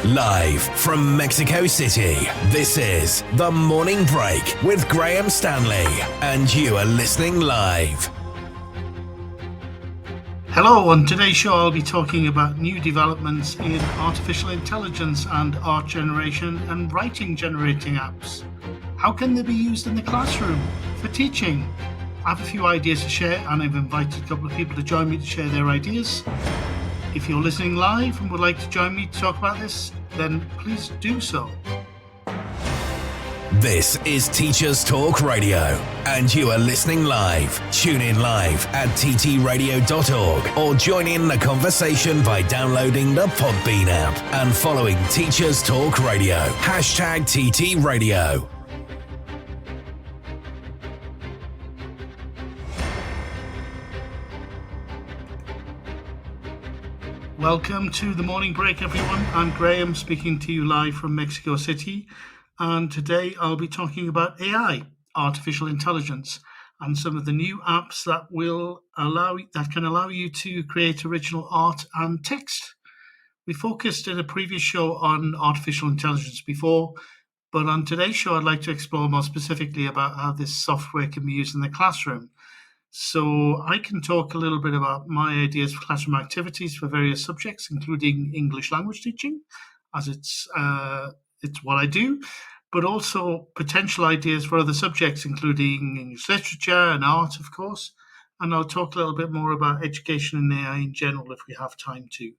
Live from Mexico City, this is The Morning Break with Graham Stanley, and you are listening live. Hello, on today's show I'll be talking about new developments in artificial intelligence and art generation and writing generating apps. How can they be used in the classroom for teaching? I have a few ideas to share, and I've invited a couple of people to join me to share their ideas. If you're listening live and would like to join me to talk about this, then please do so. This is Teachers Talk Radio, and you are listening live. Tune in live at ttradio.org or join in the conversation by downloading the Podbean app and following Teachers Talk Radio, #TT Radio. Welcome to the morning break, everyone. I'm Graham, speaking to you live from Mexico City, and today I'll be talking about AI, artificial intelligence, and some of the new apps that can allow you to create original art and text. We focused in a previous show on artificial intelligence before, but on today's show I'd like to explore more specifically about how this software can be used in the classroom. So I can talk a little bit about my ideas for classroom activities for various subjects, including English language teaching, as it's what I do, but also potential ideas for other subjects, including English literature and art, of course. And I'll talk a little bit more about education and AI in general if we have time to.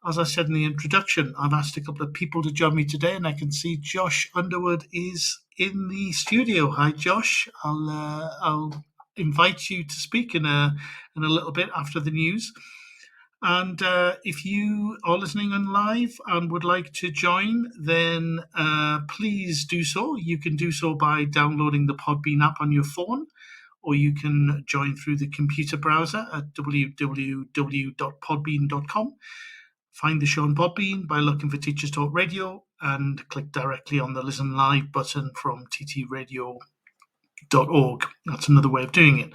As I said in the introduction, I've asked a couple of people to join me today, and I can see Josh Underwood is in the studio. Hi, Josh. I'll invite you to speak in a little bit after the news. And if you are listening on live and would like to join, then please do so. You can do so by downloading the Podbean app on your phone, or you can join through the computer browser at www.podbean.com. Find the show on Podbean by looking for Teachers Talk Radio and click directly on the Listen Live button from ttradio.org. That's another way of doing it.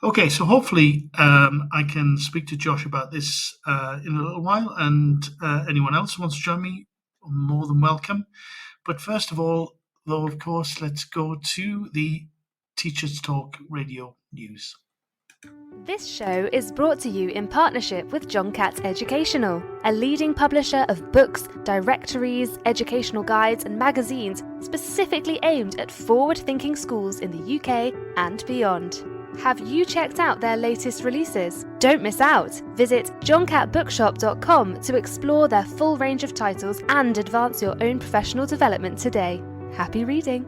Okay, so hopefully I can speak to Josh about this in a little while, and anyone else who wants to join me, more than welcome. But first of all, though, of course, let's go to the Teachers Talk Radio news. This show is brought to you in partnership with John Catt Educational, a leading publisher of books, directories, educational guides and magazines specifically aimed at forward-thinking schools in the UK and beyond. Have you checked out their latest releases? Don't miss out! Visit johncattbookshop.com to explore their full range of titles and advance your own professional development today. Happy reading!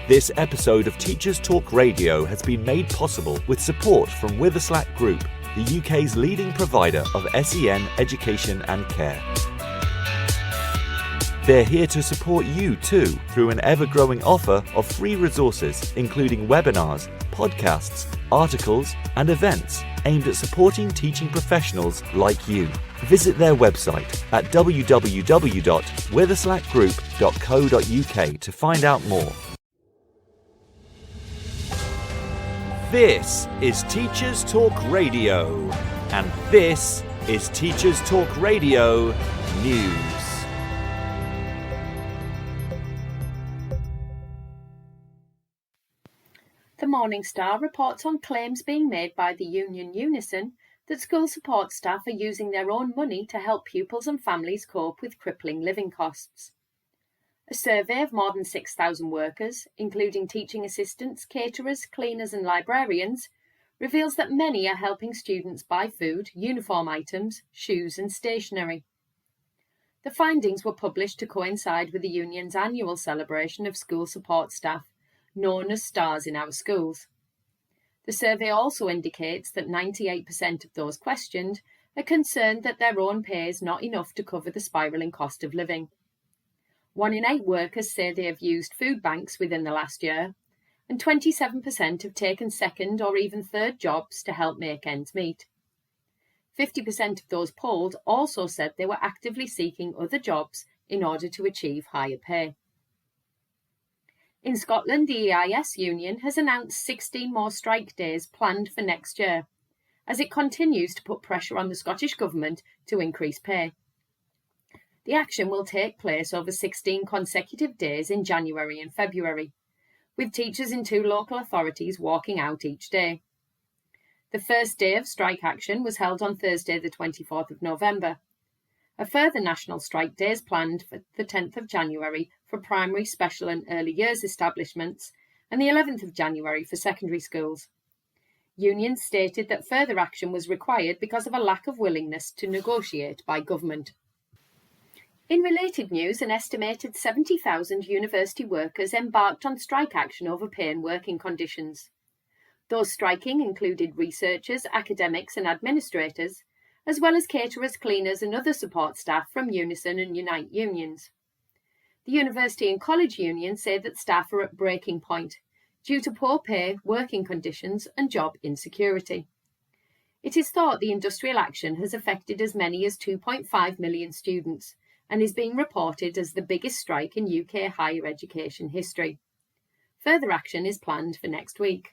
This episode of Teachers Talk Radio has been made possible with support from Witherslack Group, the UK's leading provider of SEN education and care. They're here to support you too through an ever-growing offer of free resources, including webinars, podcasts, articles, and events aimed at supporting teaching professionals like you. Visit their website at www.witherslackgroup.co.uk to find out more. This is Teachers Talk Radio, and this is Teachers Talk Radio News. The Morning Star reports on claims being made by the union Unison that school support staff are using their own money to help pupils and families cope with crippling living costs. A survey of more than 6,000 workers, including teaching assistants, caterers, cleaners and librarians, reveals that many are helping students buy food, uniform items, shoes and stationery. The findings were published to coincide with the union's annual celebration of school support staff, known as Stars in Our Schools. The survey also indicates that 98% of those questioned are concerned that their own pay is not enough to cover the spiralling cost of living. 1 in 8 workers say they have used food banks within the last year, and 27% have taken second or even third jobs to help make ends meet. 50% of those polled also said they were actively seeking other jobs in order to achieve higher pay. In Scotland, the EIS union has announced 16 more strike days planned for next year, as it continues to put pressure on the Scottish Government to increase pay. The action will take place over 16 consecutive days in January and February, with teachers in 2 local authorities walking out each day. The first day of strike action was held on Thursday the 24th of November. A further national strike day is planned for the 10th of January for primary, special and early years establishments and the 11th of January for secondary schools. Unions stated that further action was required because of a lack of willingness to negotiate by government. In related news, an estimated 70,000 university workers embarked on strike action over pay and working conditions. Those striking included researchers, academics and administrators, as well as caterers, cleaners and other support staff from Unison and Unite unions. The university and college unions say that staff are at breaking point due to poor pay, working conditions and job insecurity. It is thought the industrial action has affected as many as 2.5 million students and is being reported as the biggest strike in UK higher education history. Further action is planned for next week.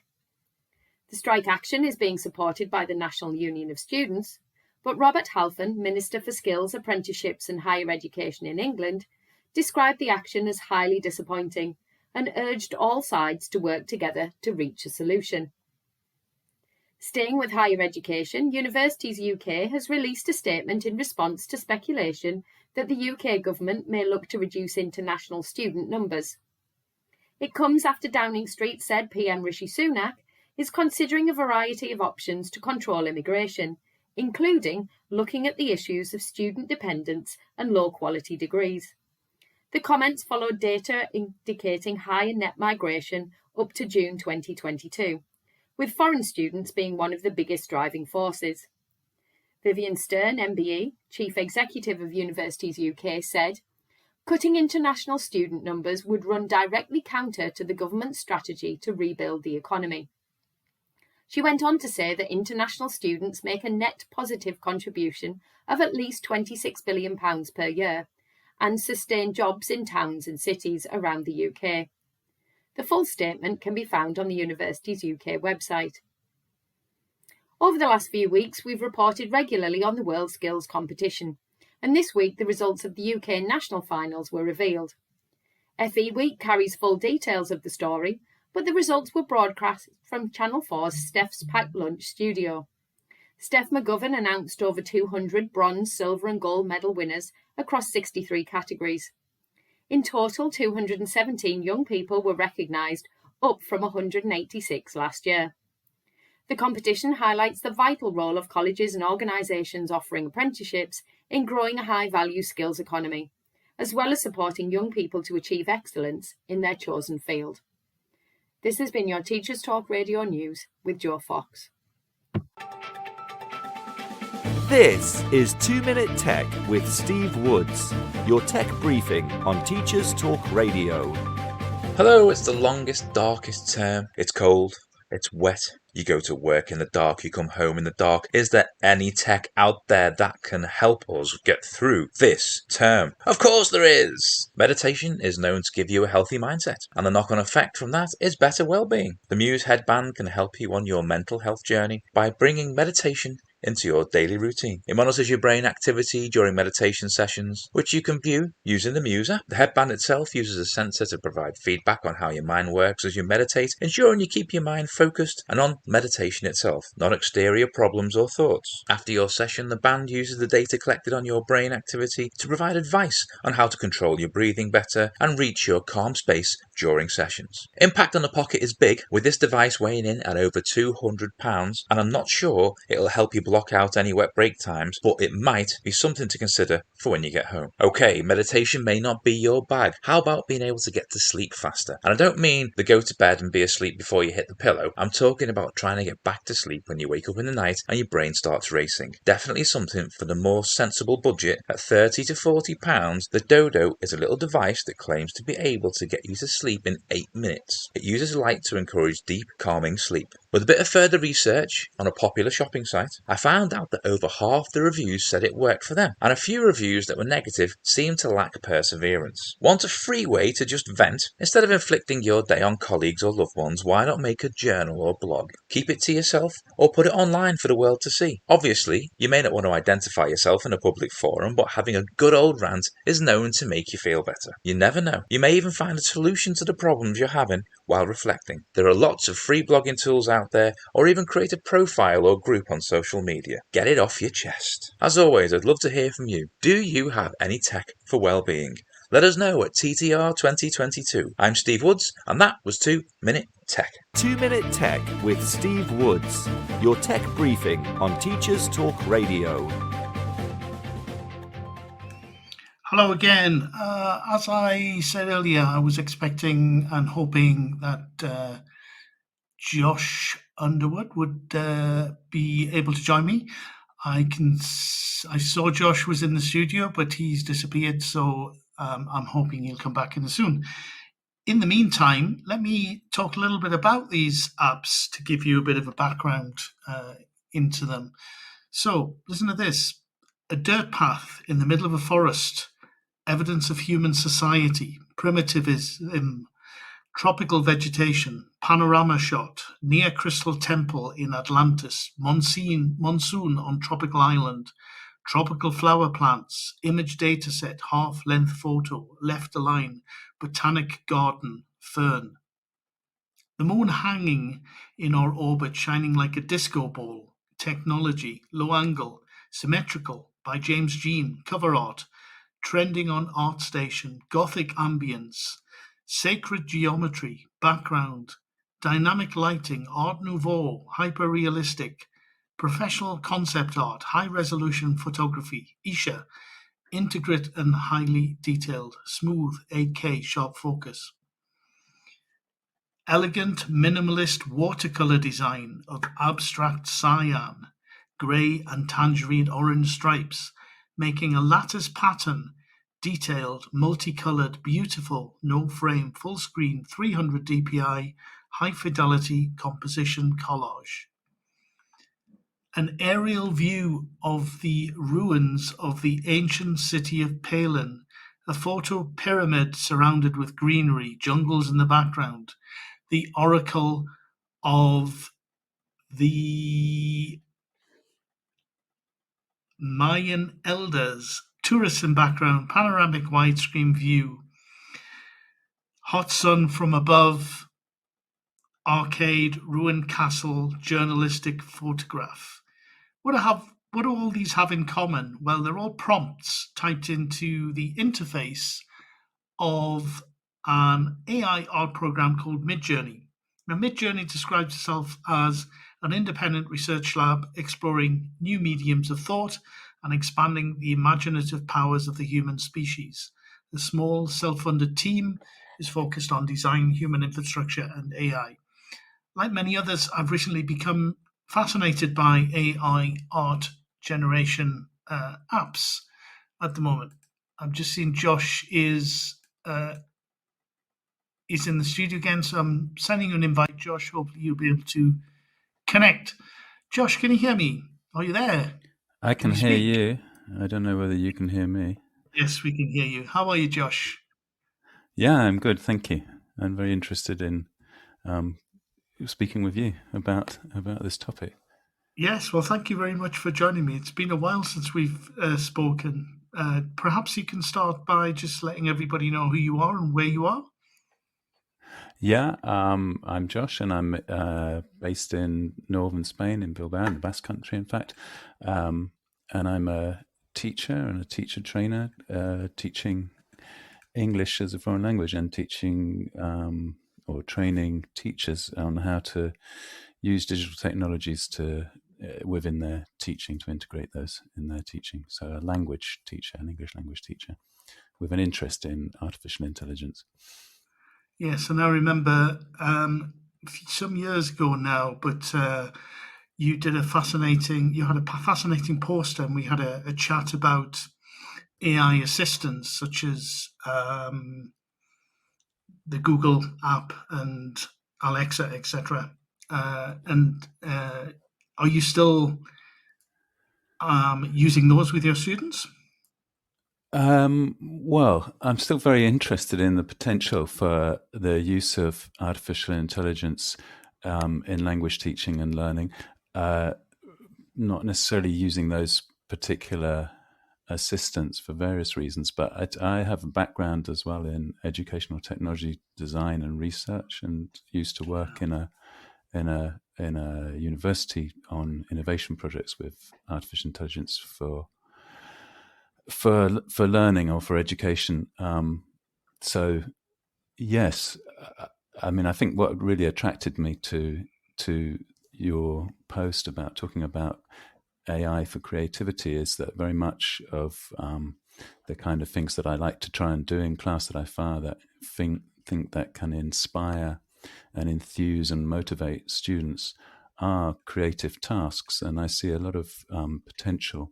The strike action is being supported by the National Union of Students, but Robert Halfon, Minister for Skills, Apprenticeships and Higher Education in England, described the action as highly disappointing and urged all sides to work together to reach a solution. Staying with higher education, Universities UK has released a statement in response to speculation that the UK government may look to reduce international student numbers. It comes after Downing Street said PM Rishi Sunak is considering a variety of options to control immigration, including looking at the issues of student dependence and low-quality degrees. The comments followed data indicating higher net migration up to June 2022, with foreign students being one of the biggest driving forces. Vivian Stern, MBE, Chief Executive of Universities UK, said, "Cutting international student numbers would run directly counter to the government's strategy to rebuild the economy." She went on to say that international students make a net positive contribution of at least £26 billion per year and sustain jobs in towns and cities around the UK. The full statement can be found on the Universities UK website. Over the last few weeks, we've reported regularly on the World Skills Competition, and this week the results of the UK national finals were revealed. FE Week carries full details of the story, but the results were broadcast from Channel 4's Steph's Packed Lunch studio. Steph McGovern announced over 200 bronze, silver and gold medal winners across 63 categories. In total, 217 young people were recognised, up from 186 last year. The competition highlights the vital role of colleges and organisations offering apprenticeships in growing a high-value skills economy, as well as supporting young people to achieve excellence in their chosen field. This has been your Teachers Talk Radio News with Joe Fox. This is 2 Minute Tech with Steve Woods, your tech briefing on Teachers Talk Radio. Hello, it's the longest, darkest term. It's cold, it's wet. You go to work in the dark, you come home in the dark. Is there any tech out there that can help us get through this term? Of course there is! Meditation is known to give you a healthy mindset, and the knock-on effect from that is better well-being. The Muse headband can help you on your mental health journey by bringing meditation into your daily routine. It monitors your brain activity during meditation sessions, which you can view using the Muse app. The headband itself uses a sensor to provide feedback on how your mind works as you meditate, ensuring you keep your mind focused and on meditation itself, not exterior problems or thoughts. After your session, the band uses the data collected on your brain activity to provide advice on how to control your breathing better and reach your calm space during sessions. Impact on the pocket is big, with this device weighing in at over £200, and I'm not sure it'll help you block out any wet break times, but it might be something to consider for when you get home. Okay, meditation may not be your bag. How about being able to get to sleep faster? And I don't mean the go to bed and be asleep before you hit the pillow. I'm talking about trying to get back to sleep when you wake up in the night and your brain starts racing. Definitely something for the more sensible budget. At £30 to £40, the Dodo is a little device that claims to be able to get you to sleep in 8 minutes. It uses light to encourage deep, calming sleep. With a bit of further research on a popular shopping site, I found out that over half the reviews said it worked for them, and a few reviews that were negative seemed to lack perseverance. Want a free way to just vent? Instead of inflicting your day on colleagues or loved ones, why not make a journal or blog? Keep it to yourself, or put it online for the world to see. Obviously, you may not want to identify yourself in a public forum, but having a good old rant is known to make you feel better. You never know. You may even find a solution to the problems you're having while reflecting. There are lots of free blogging tools out there, or even create a profile or group on social media. Get it off your chest. As always, I'd love to hear from you. Do you have any tech for well-being? Let us know at TTR 2022. I'm Steve Woods, and that was 2 Minute Tech. 2 Minute Tech with Steve Woods, your tech briefing on Teachers Talk Radio. Hello again. As I said earlier, I was expecting and hoping that Josh Underwood would be able to join me. I saw Josh was in the studio, but he's disappeared, so I'm hoping he'll come back in soon. In the meantime, let me talk a little bit about these apps to give you a bit of a background into them. So, listen to this. A dirt path in the middle of a forest, evidence of human society, primitivism, tropical vegetation, panorama shot, near crystal temple in Atlantis, monsoon on tropical island, tropical flower plants, image dataset, half-length photo, left align, botanic garden, fern. The moon hanging in our orbit, shining like a disco ball, technology, low angle, symmetrical, by James Jean, cover art, trending on ArtStation, gothic ambience, sacred geometry, background, dynamic lighting, art nouveau, hyper-realistic, professional concept art, high-resolution photography, Isha, integrate and highly detailed, smooth, 8K, sharp focus. Elegant, minimalist watercolor design of abstract cyan, grey and tangerine orange stripes, making a lattice pattern, detailed, multicolored, beautiful, no frame, full screen, 300 dpi, high fidelity composition collage. An aerial view of the ruins of the ancient city of Palin, a photo pyramid surrounded with greenery, jungles in the background, the oracle of the Mayan elders, tourists in background, panoramic widescreen view, hot sun from above, arcade, ruined castle, journalistic photograph. What do all these have in common? Well, they're all prompts typed into the interface of an AI art program called Midjourney. Now, Midjourney describes itself as an independent research lab exploring new mediums of thought and expanding the imaginative powers of the human species. The small, self-funded team is focused on design, human infrastructure, and AI. Like many others, I've recently become fascinated by AI art generation apps at the moment. I've just seen Josh is in the studio again, so I'm sending you an invite, Josh. Hopefully you'll be able to connect. Josh, can you hear me? Are you there? I can hear you. I don't know whether you can hear me. Yes, we can hear you. How are you, Josh? Yeah, I'm good, thank you. I'm very interested in speaking with you about this topic. Yes, well, thank you very much for joining me. It's been a while since we've spoken. Perhaps you can start by just letting everybody know who you are and where you are. Yeah, I'm Josh, and I'm based in northern Spain, in Bilbao, in the Basque Country, in fact. And I'm a teacher and a teacher trainer, teaching English as a foreign language and teaching or training teachers on how to use digital technologies to within their teaching, to integrate those in their teaching. So a language teacher, an English language teacher, with an interest in artificial intelligence. Yes, and I remember some years ago now, but you had a fascinating poster, and we had a chat about AI assistants such as the Google app and Alexa, etc. and are you still using those with your students? Well, I'm still very interested in the potential for the use of artificial intelligence in language teaching and learning. Not necessarily using those particular assistants for various reasons, but I have a background as well in educational technology design and research, and used to work in a university on innovation projects with artificial intelligence for learning or for education. So yes, I mean, I think what really attracted me to your post about talking about AI for creativity is that very much of the kind of things that I like to try and do in class, that I find that think that can inspire and enthuse and motivate students, are creative tasks. And I see a lot of potential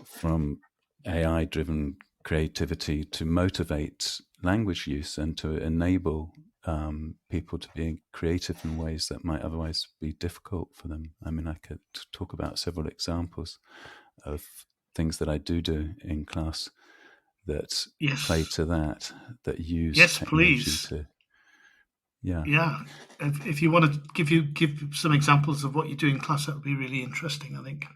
from AI-driven creativity to motivate language use and to enable people to be creative in ways that might otherwise be difficult for them. I mean, I could talk about several examples of things that I do in class that play to that use technology to. Yeah. If you want to give some examples of what you do in class, that would be really interesting, I think.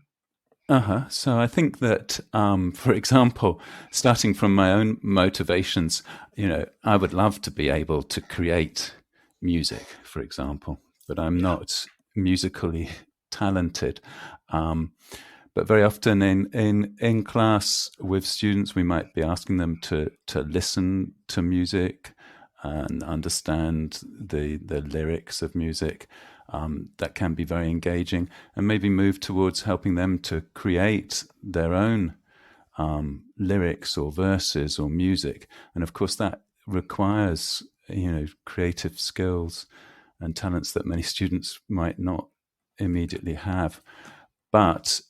So I think that, for example, starting from my own motivations, I would love to be able to create music, for example, but I'm not musically talented. But very often in class with students, we might be asking them to listen to music and understand the lyrics of music. That can be very engaging, and maybe move towards helping them to create their own lyrics or verses or music. And of course, that requires creative skills and talents that many students might not immediately have. But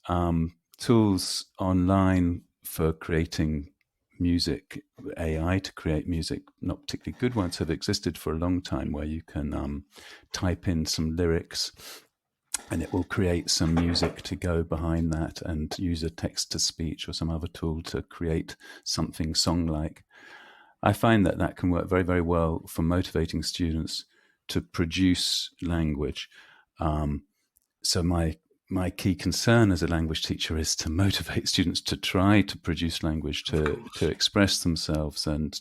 tools online for creating music, AI to create music, not particularly good ones, have existed for a long time, where you can type in some lyrics and it will create some music to go behind that, and use a text-to-speech or some other tool to create something song-like. I find that can work very, very well for motivating students to produce language. So my key concern as a language teacher is to motivate students to try to produce language, to express themselves, and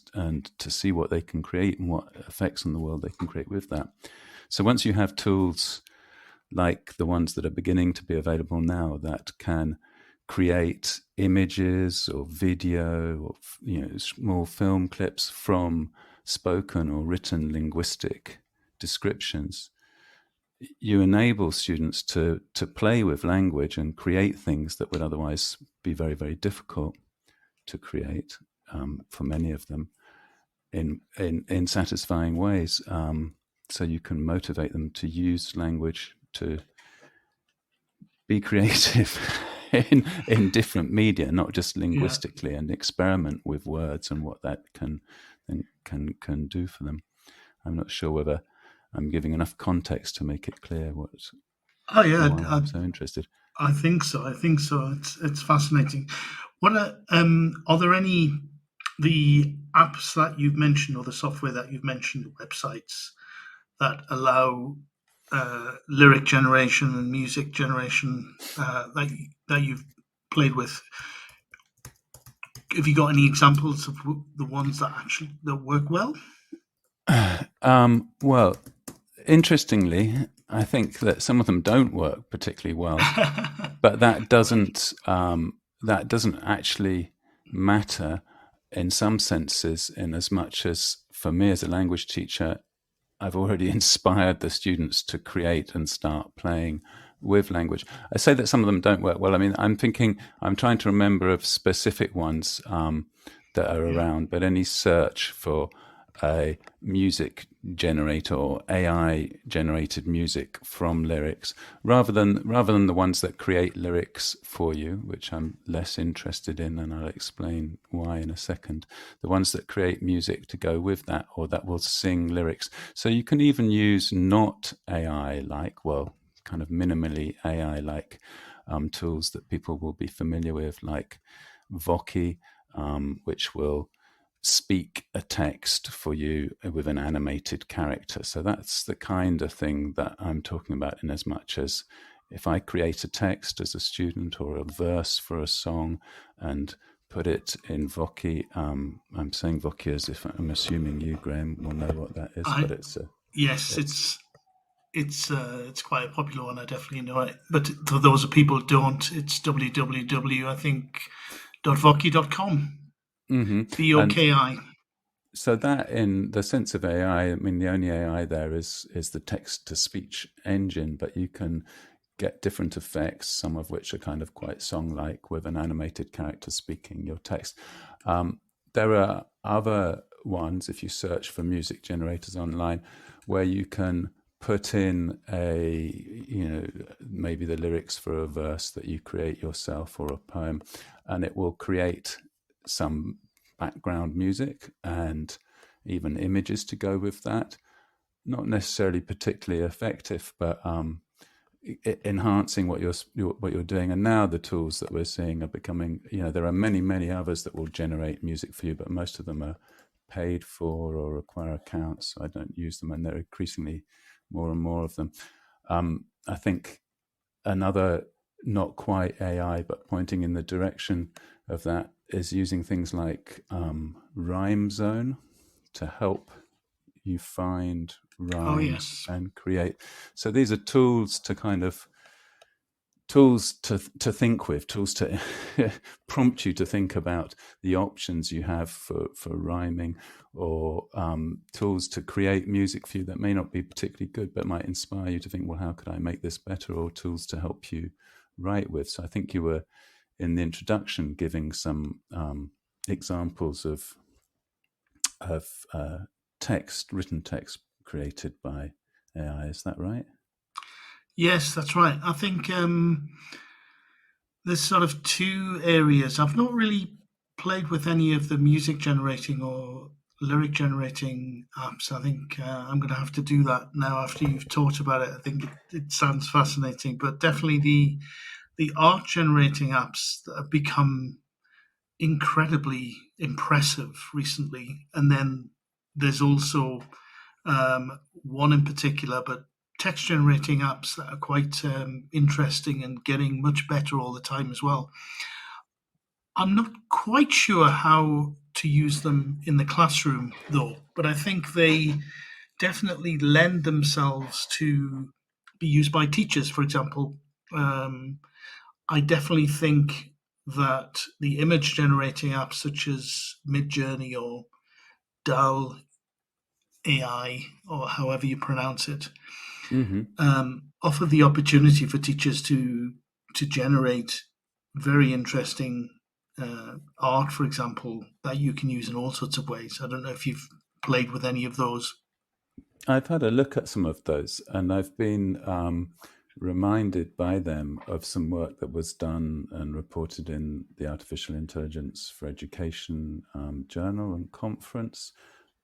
to see what they can create and what effects on the world they can create with that. So once you have tools like the ones that are beginning to be available now that can create images or video or small film clips from spoken or written linguistic descriptions, you enable students to play with language and create things that would otherwise be very, very difficult to create for many of them in satisfying ways. So you can motivate them to use language to be creative in different media, not just linguistically, and experiment with words and what that can do for them. I'm not sure whether I'm giving enough context to make it clear why I'm so interested. I think so. It's fascinating. What are there any the apps that you've mentioned, or the software that you've mentioned, websites that allow lyric generation and music generation that you've played with? Have you got any examples of the ones that work well? Well, interestingly, I think that some of them don't work particularly well, but that doesn't actually matter in some senses, in as much as, for me as a language teacher, I've already inspired the students to create and start playing with language. I say that some of them don't work well. I mean, I'm trying to remember of specific ones that are around, but any search for a music generator or AI generated music from lyrics, rather than the ones that create lyrics for you, which I'm less interested in, and I'll explain why in a second. The ones that create music to go with that, or that will sing lyrics. So you can even use not AI like, well, kind of minimally AI like tools that people will be familiar with, like Voki, which will speak a text for you with an animated character. So that's the kind of thing that I'm talking about, in as much as if I create a text as a student or a verse for a song and put it in Voki, I'm saying Voki as if I'm assuming you, Graham, will know what that is, but it's quite a popular one. I definitely know it. But for those of people who don't, it's www, I think, .voki.com. VOKI. So that, in the sense of AI, I mean, the only AI there is the text-to-speech engine, but you can get different effects, some of which are kind of quite song-like, with an animated character speaking your text. There are other ones, if you search for music generators online, where you can put in maybe the lyrics for a verse that you create yourself or a poem, and it will create some background music and even images to go with that. Not necessarily particularly effective, but enhancing what you're doing. And now the tools that we're seeing are becoming, there are many others that will generate music for you, but most of them are paid for or require accounts. So I don't use them, and there are increasingly more and more of them. I think another, not quite AI, but pointing in the direction of that, is using things like Rhyme Zone to help you find rhymes and create. So these are tools to think with, tools to prompt you to think about the options you have for rhyming, or tools to create music for you that may not be particularly good, but might inspire you to think, well, how could I make this better? Or tools to help you write with. So I think you were, in the introduction, giving some examples of written text created by AI. Is that right? Yes, that's right. I think there's sort of two areas. I've not really played with any of the music generating or lyric generating apps. I think I'm going to have to do that now after you've talked about it. I think it sounds fascinating, but definitely the art generating apps that have become incredibly impressive recently. And then there's also one in particular, but text generating apps that are quite interesting and getting much better all the time as well. I'm not quite sure how to use them in the classroom though, but I think they definitely lend themselves to be used by teachers, for example. I definitely think that the image generating apps such as Midjourney or DAL AI, or however you pronounce it, offer the opportunity for teachers to generate very interesting art, for example, that you can use in all sorts of ways. I don't know if you've played with any of those. I've had a look at some of those, and I've been reminded by them of some work that was done and reported in the Artificial Intelligence for Education journal and conference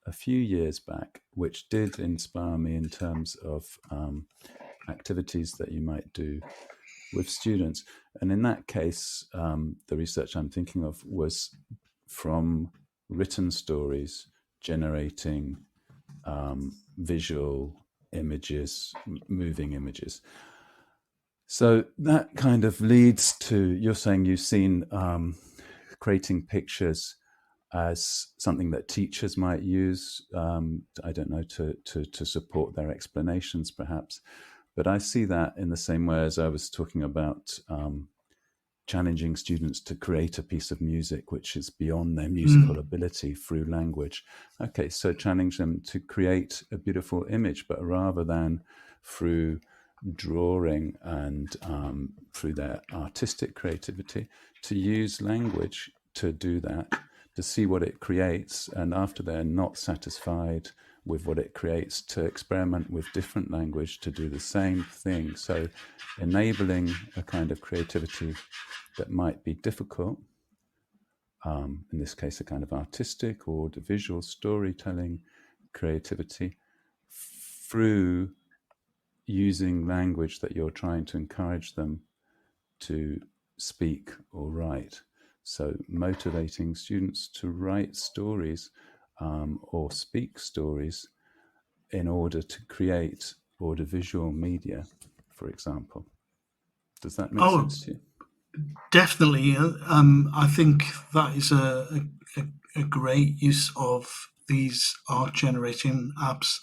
a few years back, which did inspire me in terms of activities that you might do with students. And in that case, the research I'm thinking of was from written stories generating visual images, moving images. So that kind of leads to, you're saying you've seen creating pictures as something that teachers might use, I don't know, to support their explanations perhaps. But I see that in the same way as I was talking about challenging students to create a piece of music which is beyond their musical ability through language. Okay, so challenge them to create a beautiful image, but rather than through drawing and through their artistic creativity, to use language to do that, to see what it creates, and after they're not satisfied with what it creates, to experiment with different language to do the same thing. So enabling a kind of creativity that might be difficult, in this case a kind of artistic or the visual storytelling creativity, through using language that you're trying to encourage them to speak or write. So motivating students to write stories or speak stories in order to create audiovisual media, for example. Does that make sense to you? Definitely. I think that is a great use of these art generating apps.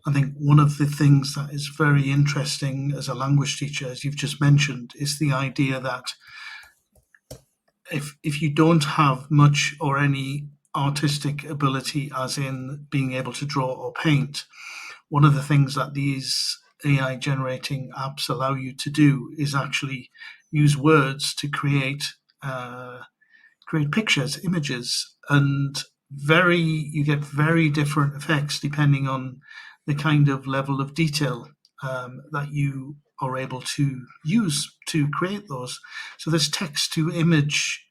I think one of the things that is very interesting as a language teacher, as you've just mentioned, is the idea that if you don't have much or any artistic ability, as in being able to draw or paint, one of the things that these AI generating apps allow you to do is actually use words to create pictures, images, and you get very different effects depending on the kind of level of detail that you are able to use to create those. So this text to image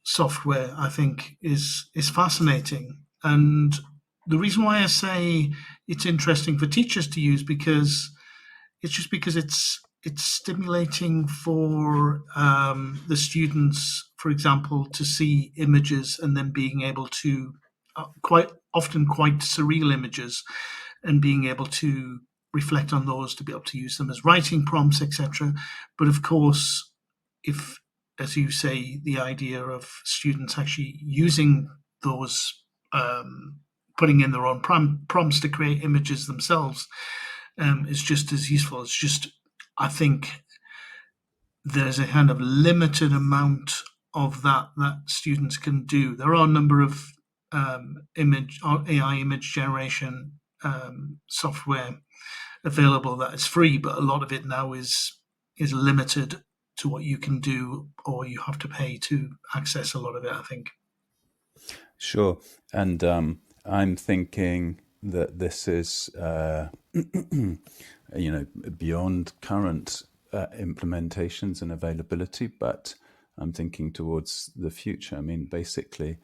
software, I think, is fascinating. And the reason why I say it's interesting for teachers to use because it's stimulating for the students, for example, to see images and then being able to quite surreal images, and being able to reflect on those, to be able to use them as writing prompts, etc. But of course, if, as you say, the idea of students actually using those, putting in their own prompts to create images themselves, is just as useful. It's just, I think there's a kind of limited amount of that students can do. There are a number of AI image generation software available that is free, but a lot of it now is limited to what you can do, or you have to pay to access a lot of it, I think. Sure. And I'm thinking that this is, beyond current implementations and availability, but I'm thinking towards the future. I mean, basically,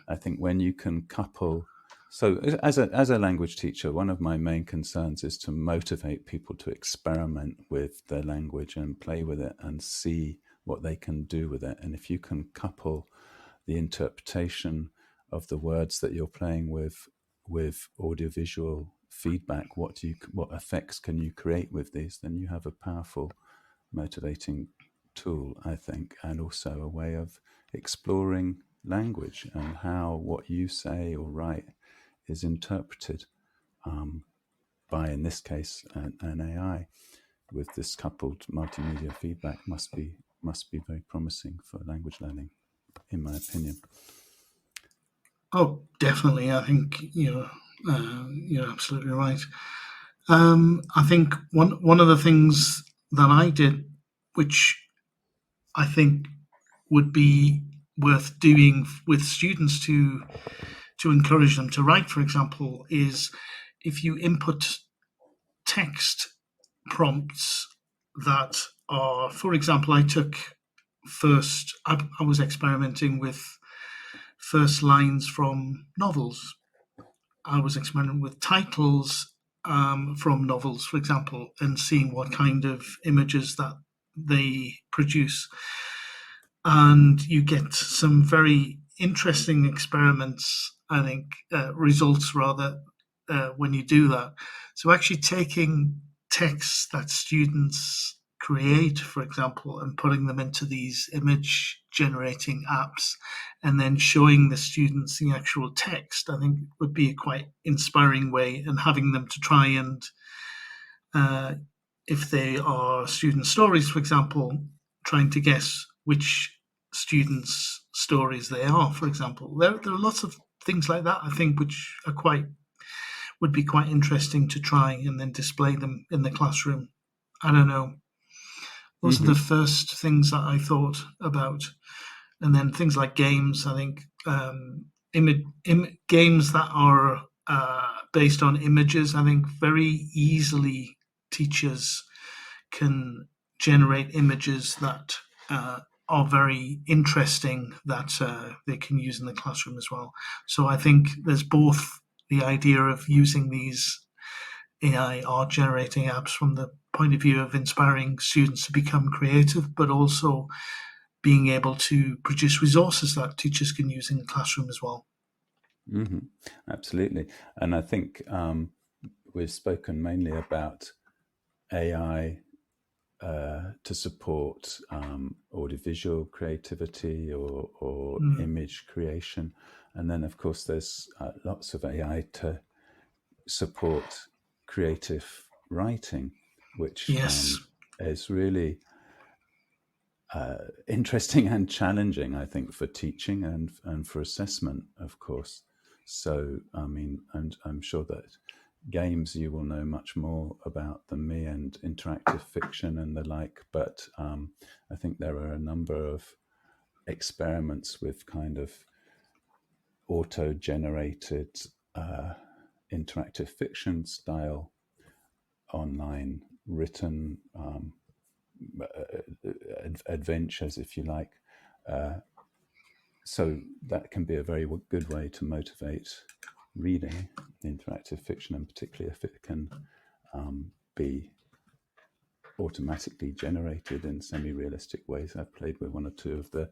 I think when you can couple. So as a language teacher, one of my main concerns is to motivate people to experiment with their language and play with it and see what they can do with it. And if you can couple the interpretation of the words that you're playing with audiovisual feedback, what effects can you create with these, then you have a powerful motivating tool, I think, and also a way of exploring language and how what you say or write is interpreted by, in this case, an AI. With this coupled multimedia feedback, must be very promising for language learning, in my opinion. Oh, definitely. I think you're absolutely right. I think one of the things that I did, which I think would be worth doing with students to encourage them to write, for example, is if you input text prompts that are, for example, I was experimenting with first lines from novels. I was experimenting with titles from novels, for example, and seeing what kind of images that they produce. And you get some very interesting experiments, I think, results rather, when you do that. So actually taking texts that students create, for example, and putting them into these image generating apps and then showing the students the actual text, I think would be a quite inspiring way, and having them to try and, if they are student stories, for example, trying to guess which students' stories they are, for example. There are lots of things like that, I think, which would be quite interesting to try and then display them in the classroom. I don't know. Those are the first things that I thought about. And then things like games, I think games that are based on images, I think very easily teachers can generate images that are very interesting that they can use in the classroom as well. So I think there's both the idea of using these AI art generating apps from the point of view of inspiring students to become creative, but also being able to produce resources that teachers can use in the classroom as well. Mm-hmm. Absolutely. And I think we've spoken mainly about AI to support audiovisual creativity or image creation. And then, of course, there's lots of AI to support creative writing, which Yes. is really interesting and challenging, I think, for teaching and for assessment, of course. So, I mean, I'm sure that games you will know much more about than me, and interactive fiction and the like. But I think there are a number of experiments with kind of auto-generated interactive fiction style online written adventures, if you like. So that can be a very good way to motivate reading interactive fiction, and particularly if it can be automatically generated in semi-realistic ways. I've played with one or two of the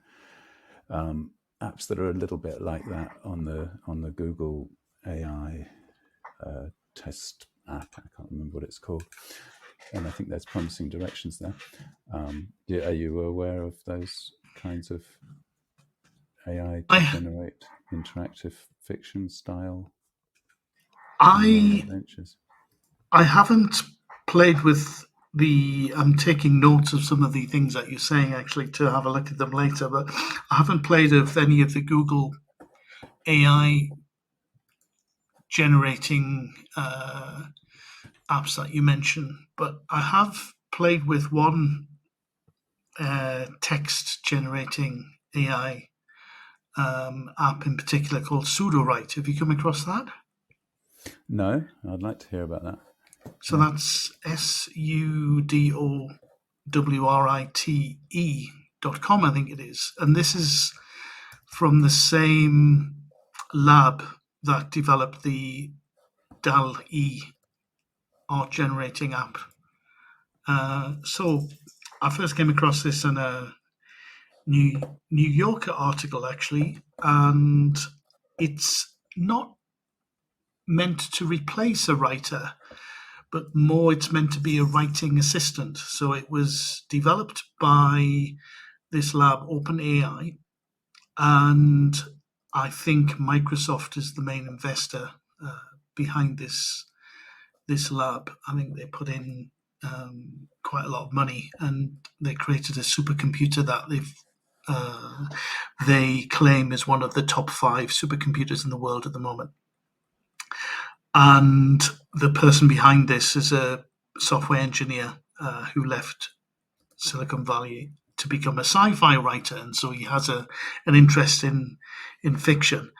apps that are a little bit like that on the Google AI test app. I can't remember what it's called. And I think there's promising directions there. Are you aware of those kinds of AI to generate interactive fiction style adventures? I haven't played with I'm taking notes of some of the things that you're saying actually to have a look at them later, but I haven't played with any of the Google AI generating apps that you mentioned, but I have played with one text generating AI app in particular called Pseudowrite. Have you come across that? No, I'd like to hear about that. So that's SUDOWRITE.com, I think it is. And this is from the same lab that developed the DAL-E art generating app. So I first came across this in a New Yorker article, actually, and it's not meant to replace a writer, but more it's meant to be a writing assistant. So it was developed by this lab, OpenAI, and I think Microsoft is the main investor behind this lab. I think they put in quite a lot of money, and they created a supercomputer that they claim is one of the top 5 supercomputers in the world at the moment. And the person behind this is a software engineer who left Silicon Valley to become a sci-fi writer, and so he has an interest in fiction.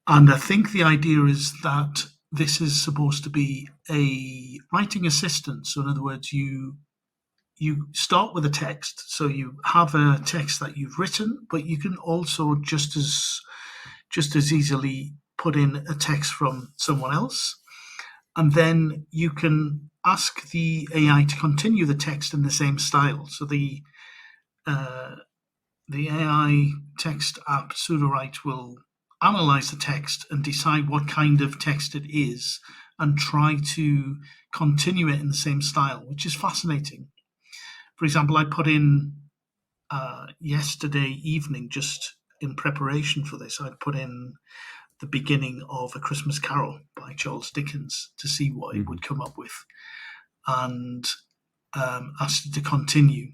And I think the idea is that this is supposed to be a writing assistant. So in other words, you start with a text, so you have a text that you've written, but you can also just as easily put in a text from someone else, and then you can ask the AI to continue the text in the same style. So the AI text app Pseudowrite will analyze the text and decide what kind of text it is and try to continue it in the same style, which is fascinating. For example, I put in yesterday evening, just in preparation for this, I put in the beginning of A Christmas Carol by Charles Dickens to see what it would come up with, and asked it to continue.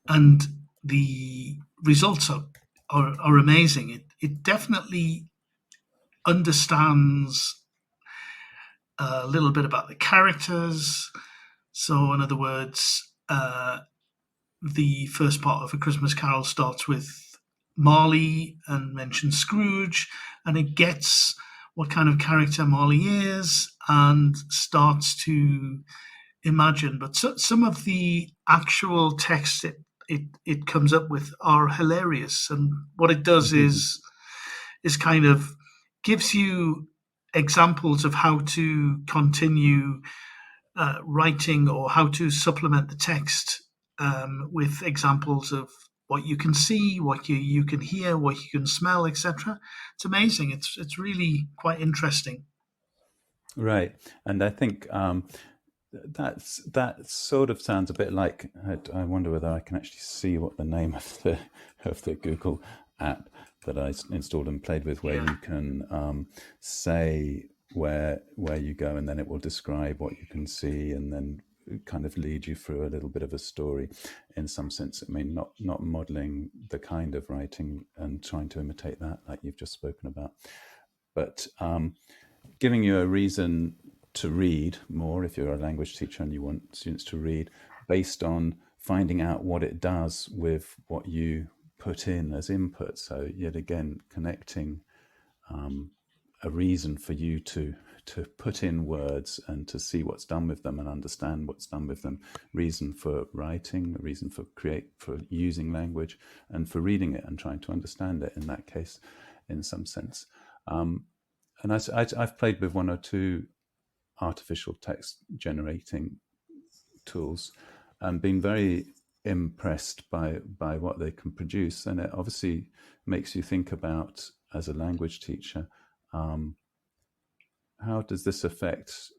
And the results are amazing. It definitely understands a little bit about the characters. So in other words, the first part of A Christmas Carol starts with Marley and mentions Scrooge, and it gets what kind of character Marley is and starts to imagine. But some of the actual texts it comes up with are hilarious, and what it does is kind of gives you examples of how to continue writing or how to supplement the text with examples of what you can see, what you can hear, what you can smell, etc. It's amazing. It's really quite interesting. Right, and I think that sort of sounds a bit like. I wonder whether I can actually see what the name of the Google app that I installed and played with, where you can say where you go, and then it will describe what you can see, and then kind of lead you through a little bit of a story. In some sense, I mean, not modeling the kind of writing and trying to imitate that, like you've just spoken about, but giving you a reason to read more if you're a language teacher and you want students to read, based on finding out what it does with what you put in as input. So yet again, connecting a reason for you to put in words and to see what's done with them and understand what's done with them. Reason for writing, a reason for using language, and for reading it and trying to understand it in that case, in some sense. And I've played with one or two artificial text generating tools and been very impressed by what they can produce. And it obviously makes you think about, as a language teacher, how does this affect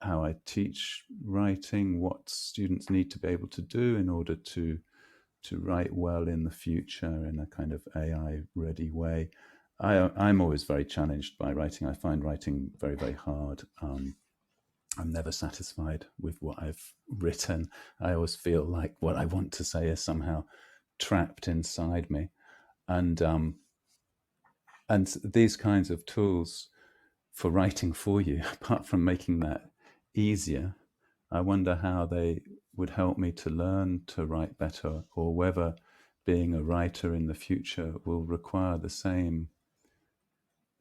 how I teach writing, what students need to be able to do in order to write well in the future in a kind of AI ready way. I'm always very challenged by writing. I find writing very, very hard. I'm never satisfied with what I've written. I always feel like what I want to say is somehow trapped inside me. And these kinds of tools for writing for you, apart from making that easier, I wonder how they would help me to learn to write better, or whether being a writer in the future will require the same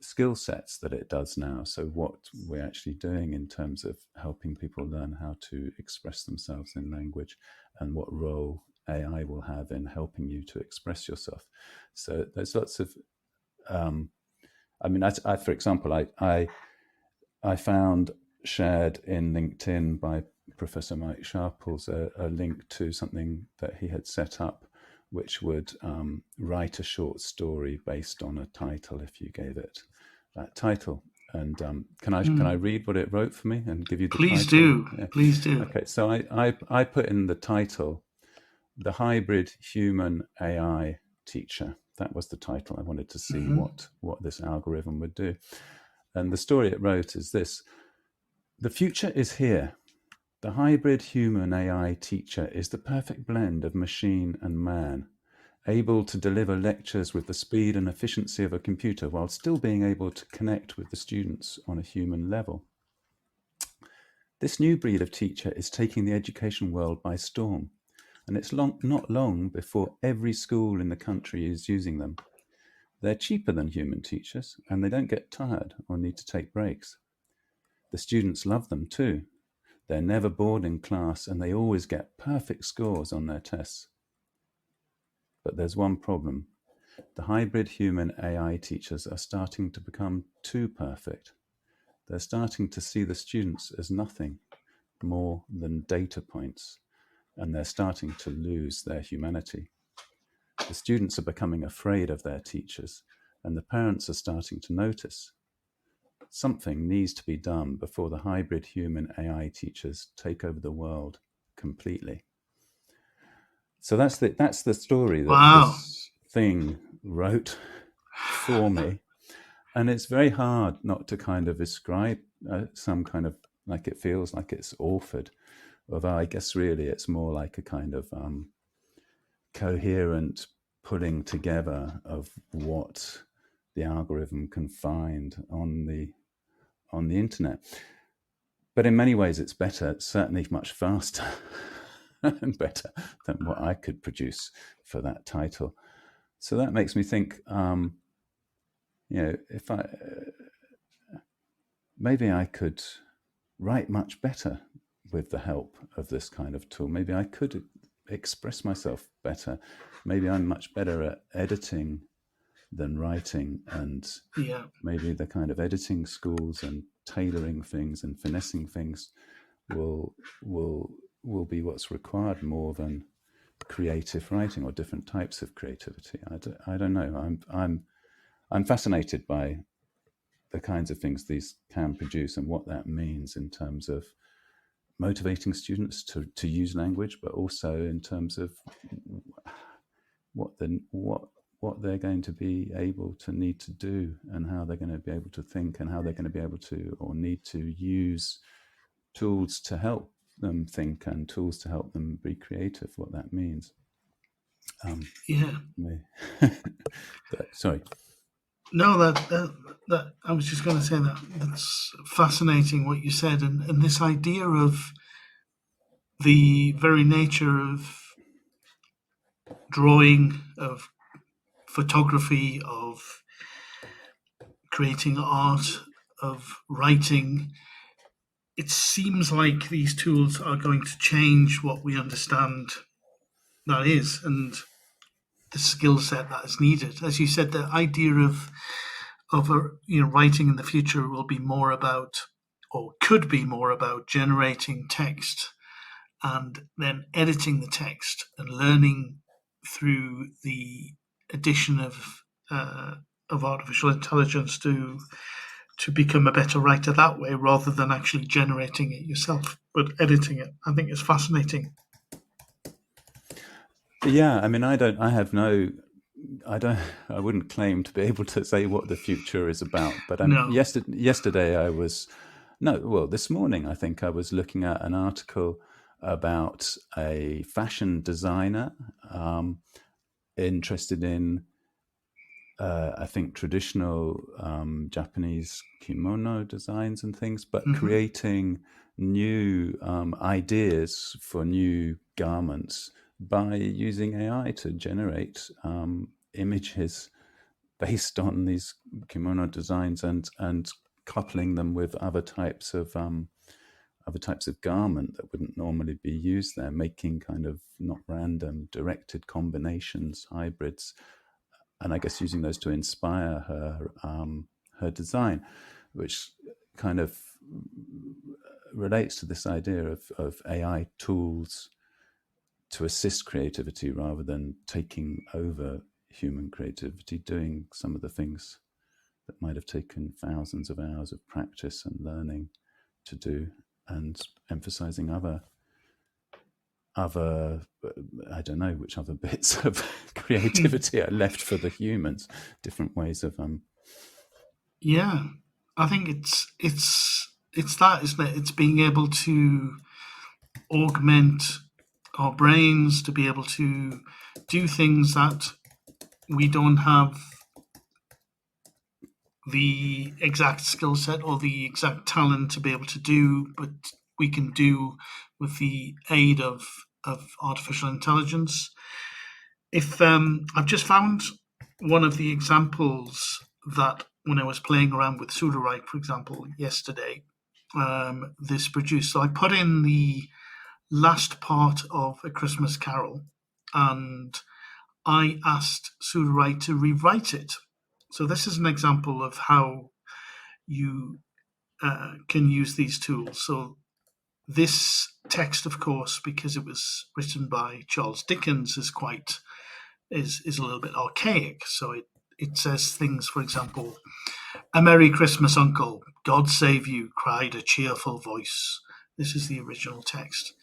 skill sets that it does now. So what we're actually doing in terms of helping people learn how to express themselves in language, and what role AI will have in helping you to express yourself. So there's lots of, I mean, I for example, I found shared in LinkedIn by Professor Mike Sharples a link to something that he had set up, which would write a short story based on a title if you gave it that title. And can I read what it wrote for me and give you the Please title? do. Yeah. Please do. Okay, so I put in the title, The Hybrid Human AI Teacher. That was the title. I wanted to see what this algorithm would do. And the story it wrote is this: the future is here. The hybrid human AI teacher is the perfect blend of machine and man, able to deliver lectures with the speed and efficiency of a computer while still being able to connect with the students on a human level. This new breed of teacher is taking the education world by storm, and it's not long before every school in the country is using them. They're cheaper than human teachers, and they don't get tired or need to take breaks. The students love them too. They're never bored in class, and they always get perfect scores on their tests. But there's one problem. The hybrid human AI teachers are starting to become too perfect. They're starting to see the students as nothing more than data points, and they're starting to lose their humanity. The students are becoming afraid of their teachers, and the parents are starting to notice. Something needs to be done before the hybrid human AI teachers take over the world completely. So that's the story that this thing wrote for me. And it's very hard not to kind of ascribe some kind of, like, it feels like it's authored, although I guess really it's more like a kind of coherent putting together of what the algorithm can find on the internet. But in many ways it's better. It's certainly much faster better than what I could produce for that title. So that makes me think, if maybe I could write much better with the help of this kind of tool. Maybe I could express myself better. Maybe I'm much better at editing than writing, and maybe the kind of editing schools and tailoring things and finessing things will be what's required more than creative writing or different types of creativity. I don't know. I'm fascinated by the kinds of things these can produce and what that means in terms of motivating students to use language, but also in terms of what they're going to be able to need to do, and how they're going to be able to think, and how they're going to be able to or need to use tools to help them think and tools to help them be creative, what that means. Sorry. No, that I was just going to say that's fascinating what you said, and this idea of the very nature of drawing, of photography, of creating art, of writing. It seems like these tools are going to change what we understand that is, and the skill set that is needed. As you said, the idea of writing in the future will be more about, or could be more about, generating text and then editing the text and learning through the addition of artificial intelligence to become a better writer that way, rather than actually generating it yourself, but editing it. I think it's fascinating. Yeah, I mean, I wouldn't claim to be able to say what the future is about, but this morning, I think I was looking at an article about a fashion designer interested in, I think, traditional Japanese kimono designs and things, but creating new ideas for new garments by using AI to generate images based on these kimono designs and coupling them with other types of garment that wouldn't normally be used there, making kind of not random, directed combinations, hybrids, and I guess using those to inspire her design, which kind of relates to this idea of AI tools to assist creativity rather than taking over human creativity, doing some of the things that might have taken thousands of hours of practice and learning to do, and emphasizing other I don't know which other bits of creativity are left for the humans, different ways of I think it's that, isn't it? It's being able to augment our brains to be able to do things that we don't have the exact skill set or the exact talent to be able to do, but we can do with the aid of artificial intelligence. If I've just found one of the examples that when I was playing around with Sudowrite, for example, yesterday, this produced. So I put in the last part of A Christmas Carol, and I asked Sudowrite to rewrite it. So this is an example of how you can use these tools. So this text, of course, because it was written by Charles Dickens, is a little bit archaic. So it says things, for example, "A Merry Christmas, Uncle. God save you," cried a cheerful voice. This is the original text.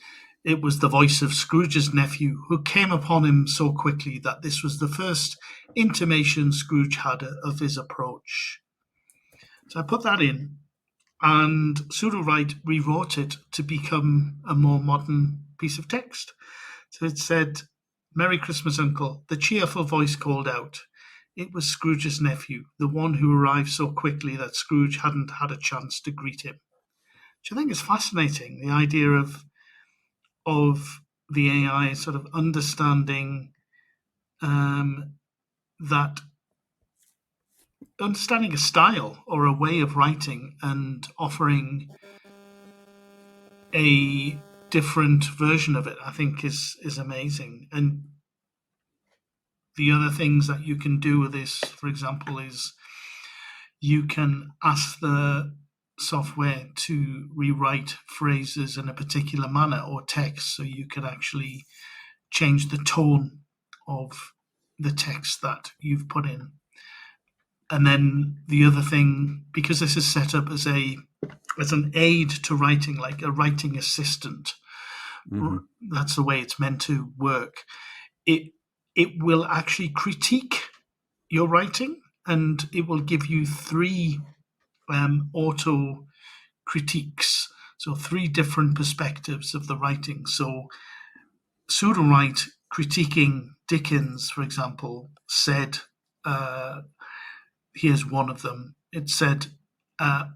It was the voice of Scrooge's nephew, who came upon him so quickly that this was the first intimation Scrooge had of his approach. So I put that in, and Sudowrite rewrote it to become a more modern piece of text. So it said, "Merry Christmas, Uncle," the cheerful voice called out. It was Scrooge's nephew, the one who arrived so quickly that Scrooge hadn't had a chance to greet him. Which I think is fascinating, the idea of the AI is sort of understanding understanding a style or a way of writing and offering a different version of it, I think is amazing. And the other things that you can do with this, for example, is you can ask the software to rewrite phrases in a particular manner or text, so you can actually change the tone of the text that you've put in. And then the other thing, because this is set up as an aid to writing, like a writing assistant, that's the way it's meant to work. It will actually critique your writing, and it will give you 3 auto critiques, so 3 different perspectives of the writing. So Pseudowrite critiquing Dickens, for example, said, here's one of them. It said,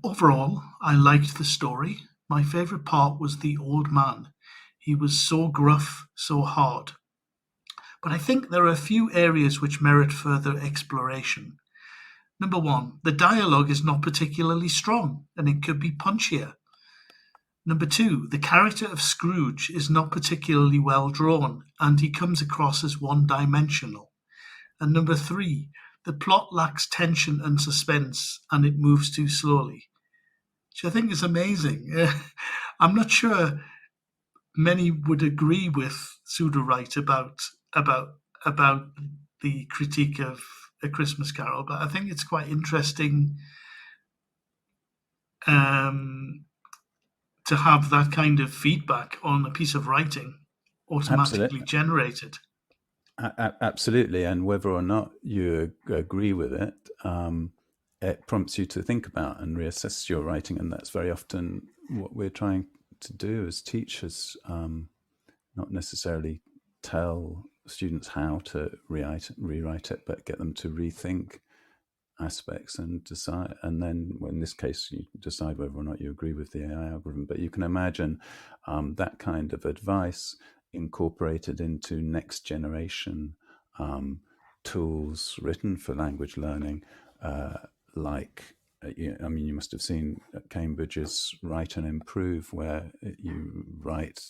overall, I liked the story. My favourite part was the old man. He was so gruff, so hard. But I think there are a few areas which merit further exploration. Number 1, the dialogue is not particularly strong, and it could be punchier. Number 2, the character of Scrooge is not particularly well drawn, and he comes across as one-dimensional. And number 3, the plot lacks tension and suspense, and it moves too slowly, which I think is amazing. I'm not sure many would agree with Pseudowrite about the critique of A Christmas Carol, but I think it's quite interesting to have that kind of feedback on a piece of writing automatically generated. Absolutely, and whether or not you agree with it, it prompts you to think about and reassess your writing, and that's very often what we're trying to do as teachers. Not necessarily tell students how to rewrite it, but get them to rethink aspects and decide. And then, in this case, you decide whether or not you agree with the AI algorithm. But you can imagine that kind of advice incorporated into next generation tools written for language learning, you must have seen Cambridge's Write and Improve, where you write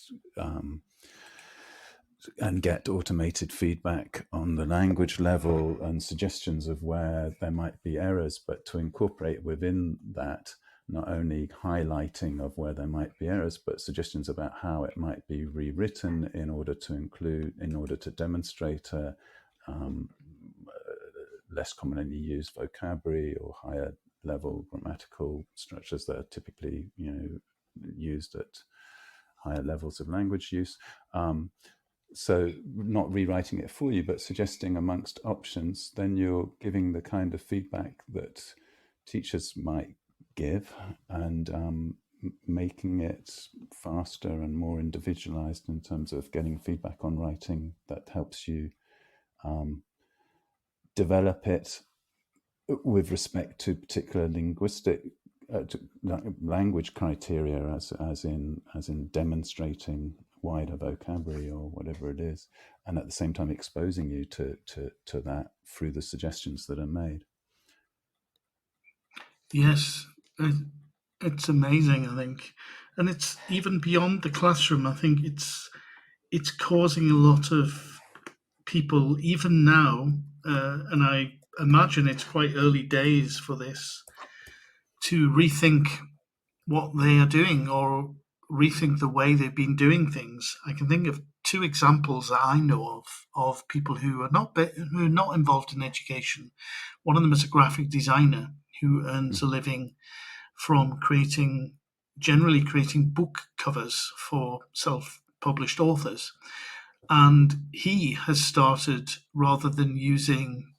and get automated feedback on the language level and suggestions of where there might be errors, but to incorporate within that not only highlighting of where there might be errors, but suggestions about how it might be rewritten in order to demonstrate a less commonly used vocabulary or higher level grammatical structures that are typically used at higher levels of language use. So not rewriting it for you, but suggesting amongst options, then you're giving the kind of feedback that teachers might give, and making it faster and more individualized in terms of getting feedback on writing that helps you develop it with respect to particular linguistic language criteria, as in demonstrating wider vocabulary or whatever it is, and at the same time exposing you to that through the suggestions that are made. Yes, it's amazing, I think, and it's even beyond the classroom. I think it's causing a lot of people, even now, and I imagine it's quite early days for this, to rethink what they are doing or rethink the way they've been doing things. I can think of 2 examples that I know of people who are not involved in education. One of them is a graphic designer who earns a living from generally creating book covers for self-published authors. And he has started, rather than using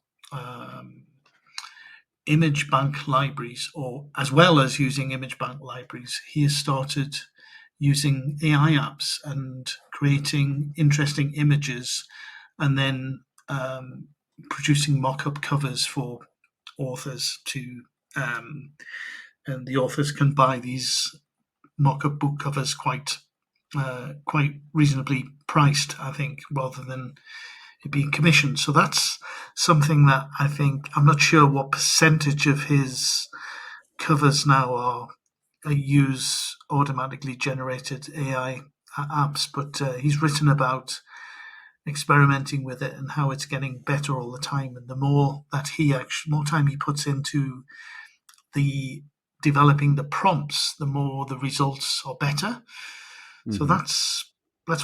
image bank libraries, or as well as using image bank libraries, he has started using AI apps and creating interesting images, and then producing mock-up covers for authors and the authors can buy these mock-up book covers quite quite reasonably priced, I think, rather than it being commissioned. So that's something that I think, I'm not sure what percentage of his covers now are use automatically generated AI apps, but he's written about experimenting with it and how it's getting better all the time. And the more time he puts into the developing the prompts, the more the results are better. So that's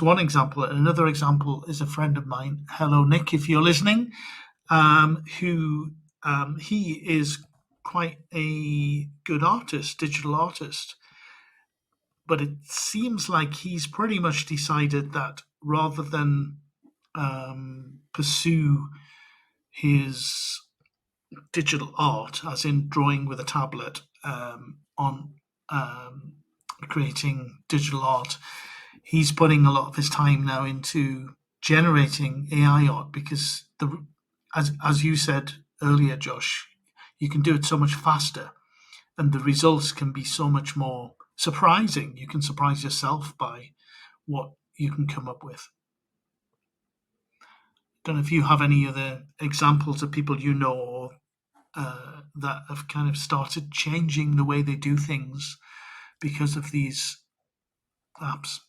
one example. Another example is a friend of mine. Hello, Nick, if you're listening. Who he is quite a good artist, digital artist, but it seems like he's pretty much decided that rather than pursue his digital art, as in drawing with a tablet, on creating digital art, he's putting a lot of his time now into generating AI art because as you said earlier, Josh, you can do it so much faster, and the results can be so much more surprising. You can surprise yourself by what you can come up with. Don't know if you have any other examples of people you know or that have kind of started changing the way they do things because of these apps.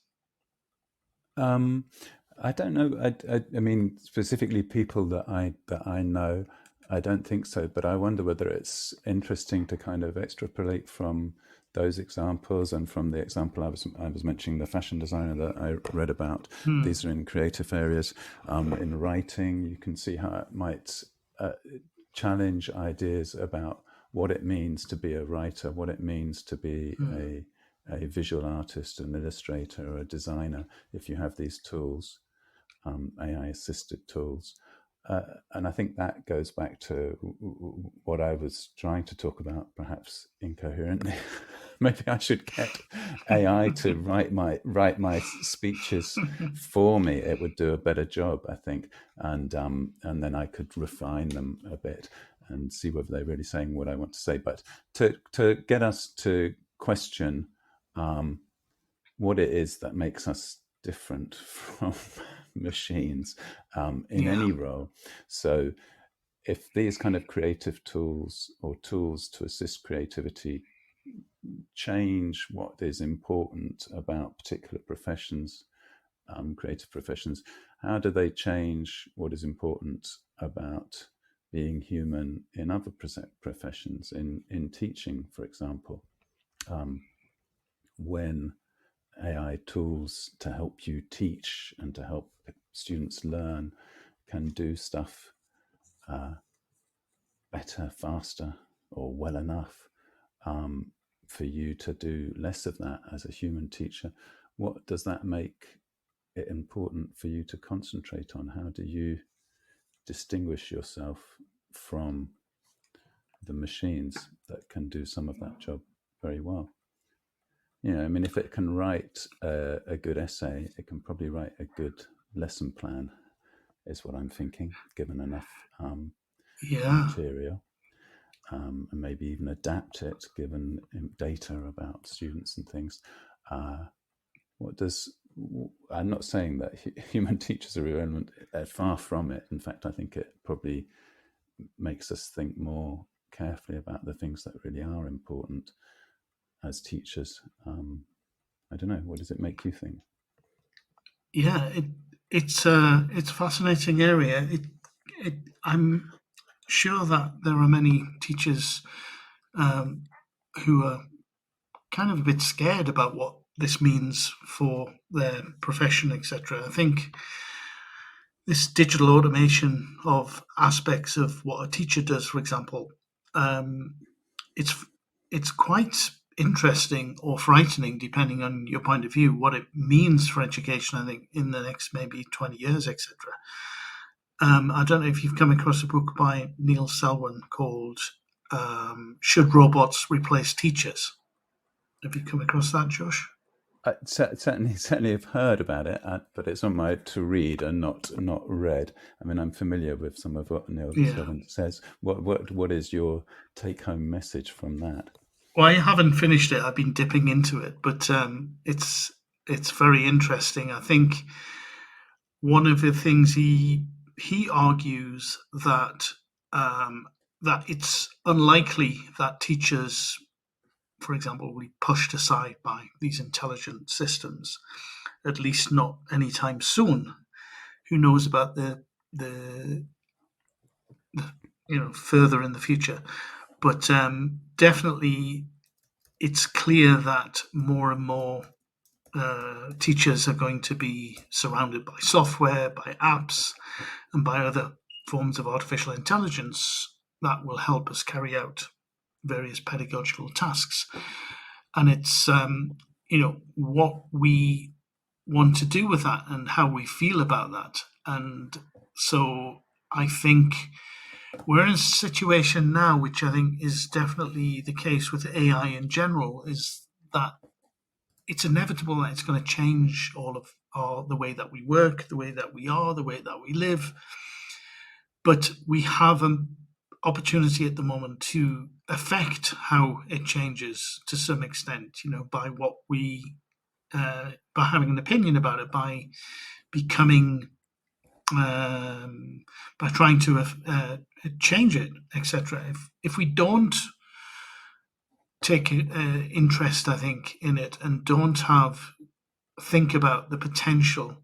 I don't know. I mean, specifically people that I know, I don't think so. But I wonder whether it's interesting to kind of extrapolate from those examples and from the example I was mentioning, the fashion designer that I read about. These are in creative areas. In writing, you can see how it might challenge ideas about what it means to be a writer, what it means to be a visual artist, an illustrator, or a designer, if you have these tools, AI-assisted tools. And I think that goes back to what I was trying to talk about, perhaps incoherently. Maybe I should get AI to write my speeches for me. It would do a better job, I think, and then I could refine them a bit and see whether they're really saying what I want to say. But to get us to question what it is that makes us different from machines in any role. So if these kind of creative tools or tools to assist creativity change what is important about particular professions, creative professions, how do they change what is important about being human in other professions, in teaching, for example? When AI tools to help you teach and to help students learn can do stuff better, faster, or well enough for you to do less of that as a human teacher, what does that make it important for you to concentrate on? How do you distinguish yourself from the machines that can do some of that job very well? You know, I mean, if it can write a good essay, it can probably write a good lesson plan, is what I'm thinking, given enough material, and maybe even adapt it, given data about students and things. I'm not saying that human teachers are irrelevant, far from it. In fact, I think it probably makes us think more carefully about the things that really are important as teachers. I don't know. What does it make you think? Yeah, it's a fascinating area. I'm sure that there are many teachers who are kind of a bit scared about what this means for their profession, etc. I think this digital automation of aspects of what a teacher does, for example, it's quite interesting or frightening, depending on your point of view, what it means for education, I think, in the next maybe 20 years, etc. I don't know if you've come across a book by Neil Selwyn called Should Robots Replace Teachers? Have you come across that, Josh? Certainly have heard about it, but it's on my to read and not read. I mean, I'm familiar with some of what Neil Selwyn says. What is your take-home message from that? Well, I haven't finished it. I've been dipping into it, but it's it's very interesting. I think one of the things he argues that that it's unlikely that teachers, for example, will be pushed aside by these intelligent systems, at least not anytime soon. Who knows about the further in the future? But definitely, it's clear that more and more teachers are going to be surrounded by software, by apps, and by other forms of artificial intelligence that will help us carry out various pedagogical tasks. And it's what we want to do with that and how we feel about that. And so I think we're in a situation now, which I think is definitely the case with AI in general, is that it's inevitable that it's going to change all of the way that we work, the way that we are, the way that we live. But we have an opportunity at the moment to affect how it changes to some extent, by what we, by having an opinion about it, by becoming, by trying to change it, etc. If we don't take interest, I think, in it and don't think about the potential,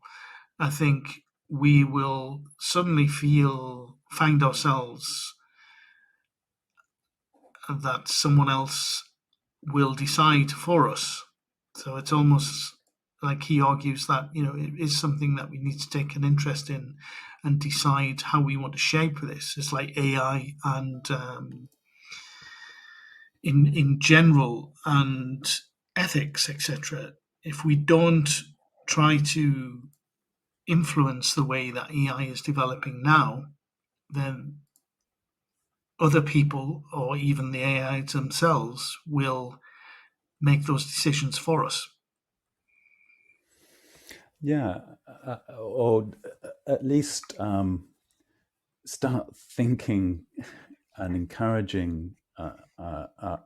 I think we will suddenly find ourselves that someone else will decide for us. So it's almost like he argues that it is something that we need to take an interest in and decide how we want to shape this. It's like AI and in general and ethics, etc. If we don't try to influence the way that AI is developing now, then other people or even the AIs themselves will make those decisions for us. Yeah, or at least start thinking and encouraging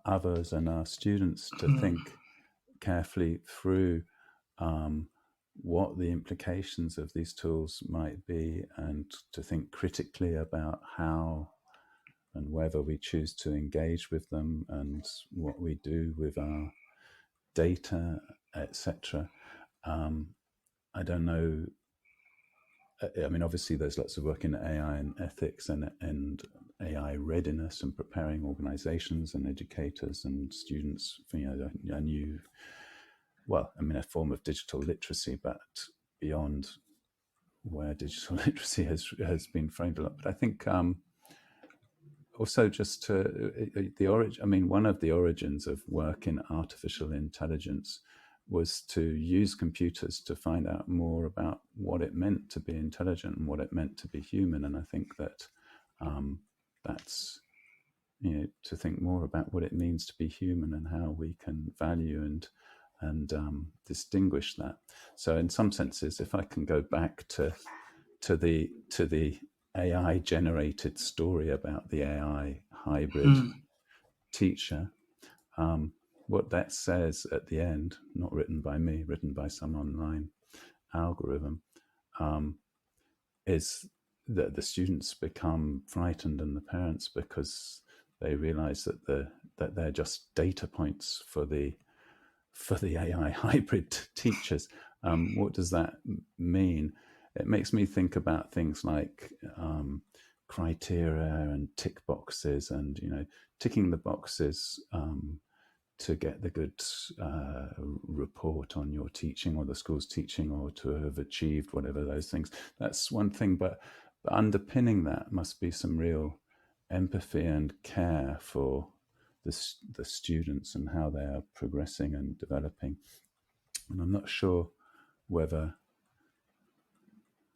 others and our students to think carefully through what the implications of these tools might be, and to think critically about how and whether we choose to engage with them and what we do with our data, etc. I don't know. I mean, obviously, there's lots of work in AI and ethics and AI readiness and preparing organizations and educators and students for a new, a form of digital literacy, but beyond where digital literacy has been framed a lot. But I think also just to the origin. I mean, one of the origins of work in artificial intelligence was to use computers to find out more about what it meant to be intelligent and what it meant to be human. And I think that that's, to think more about what it means to be human and how we can value and distinguish that. So in some senses, if I can go back to the AI generated story about the AI hybrid teacher, what that says at the end, not written by me, written by some online algorithm, is that the students become frightened and the parents, because they realize that they're just data points for the AI hybrid teachers. What does that mean? It makes me think about things like criteria and tick boxes, and ticking the boxes to get the good report on your teaching or the school's teaching, or to have achieved whatever those things. That's one thing, but underpinning that must be some real empathy and care for the students and how they are progressing and developing. And I'm not sure whether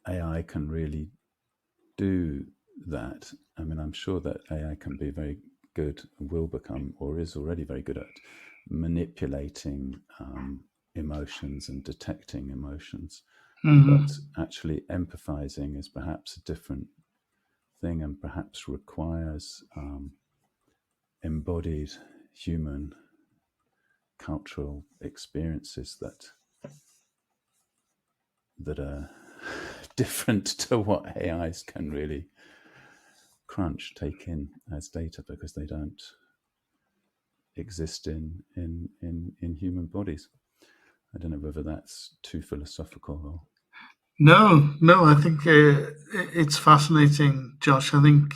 AI can really do that. I mean, I'm sure that AI can be very good, will become, or is already very good at manipulating emotions and detecting emotions. But actually empathizing is perhaps a different thing, and perhaps requires embodied human cultural experiences that that are different to what AIs can really take in as data, because they don't exist in human bodies. I don't know whether that's too philosophical or... No, I think it's fascinating, Josh. I think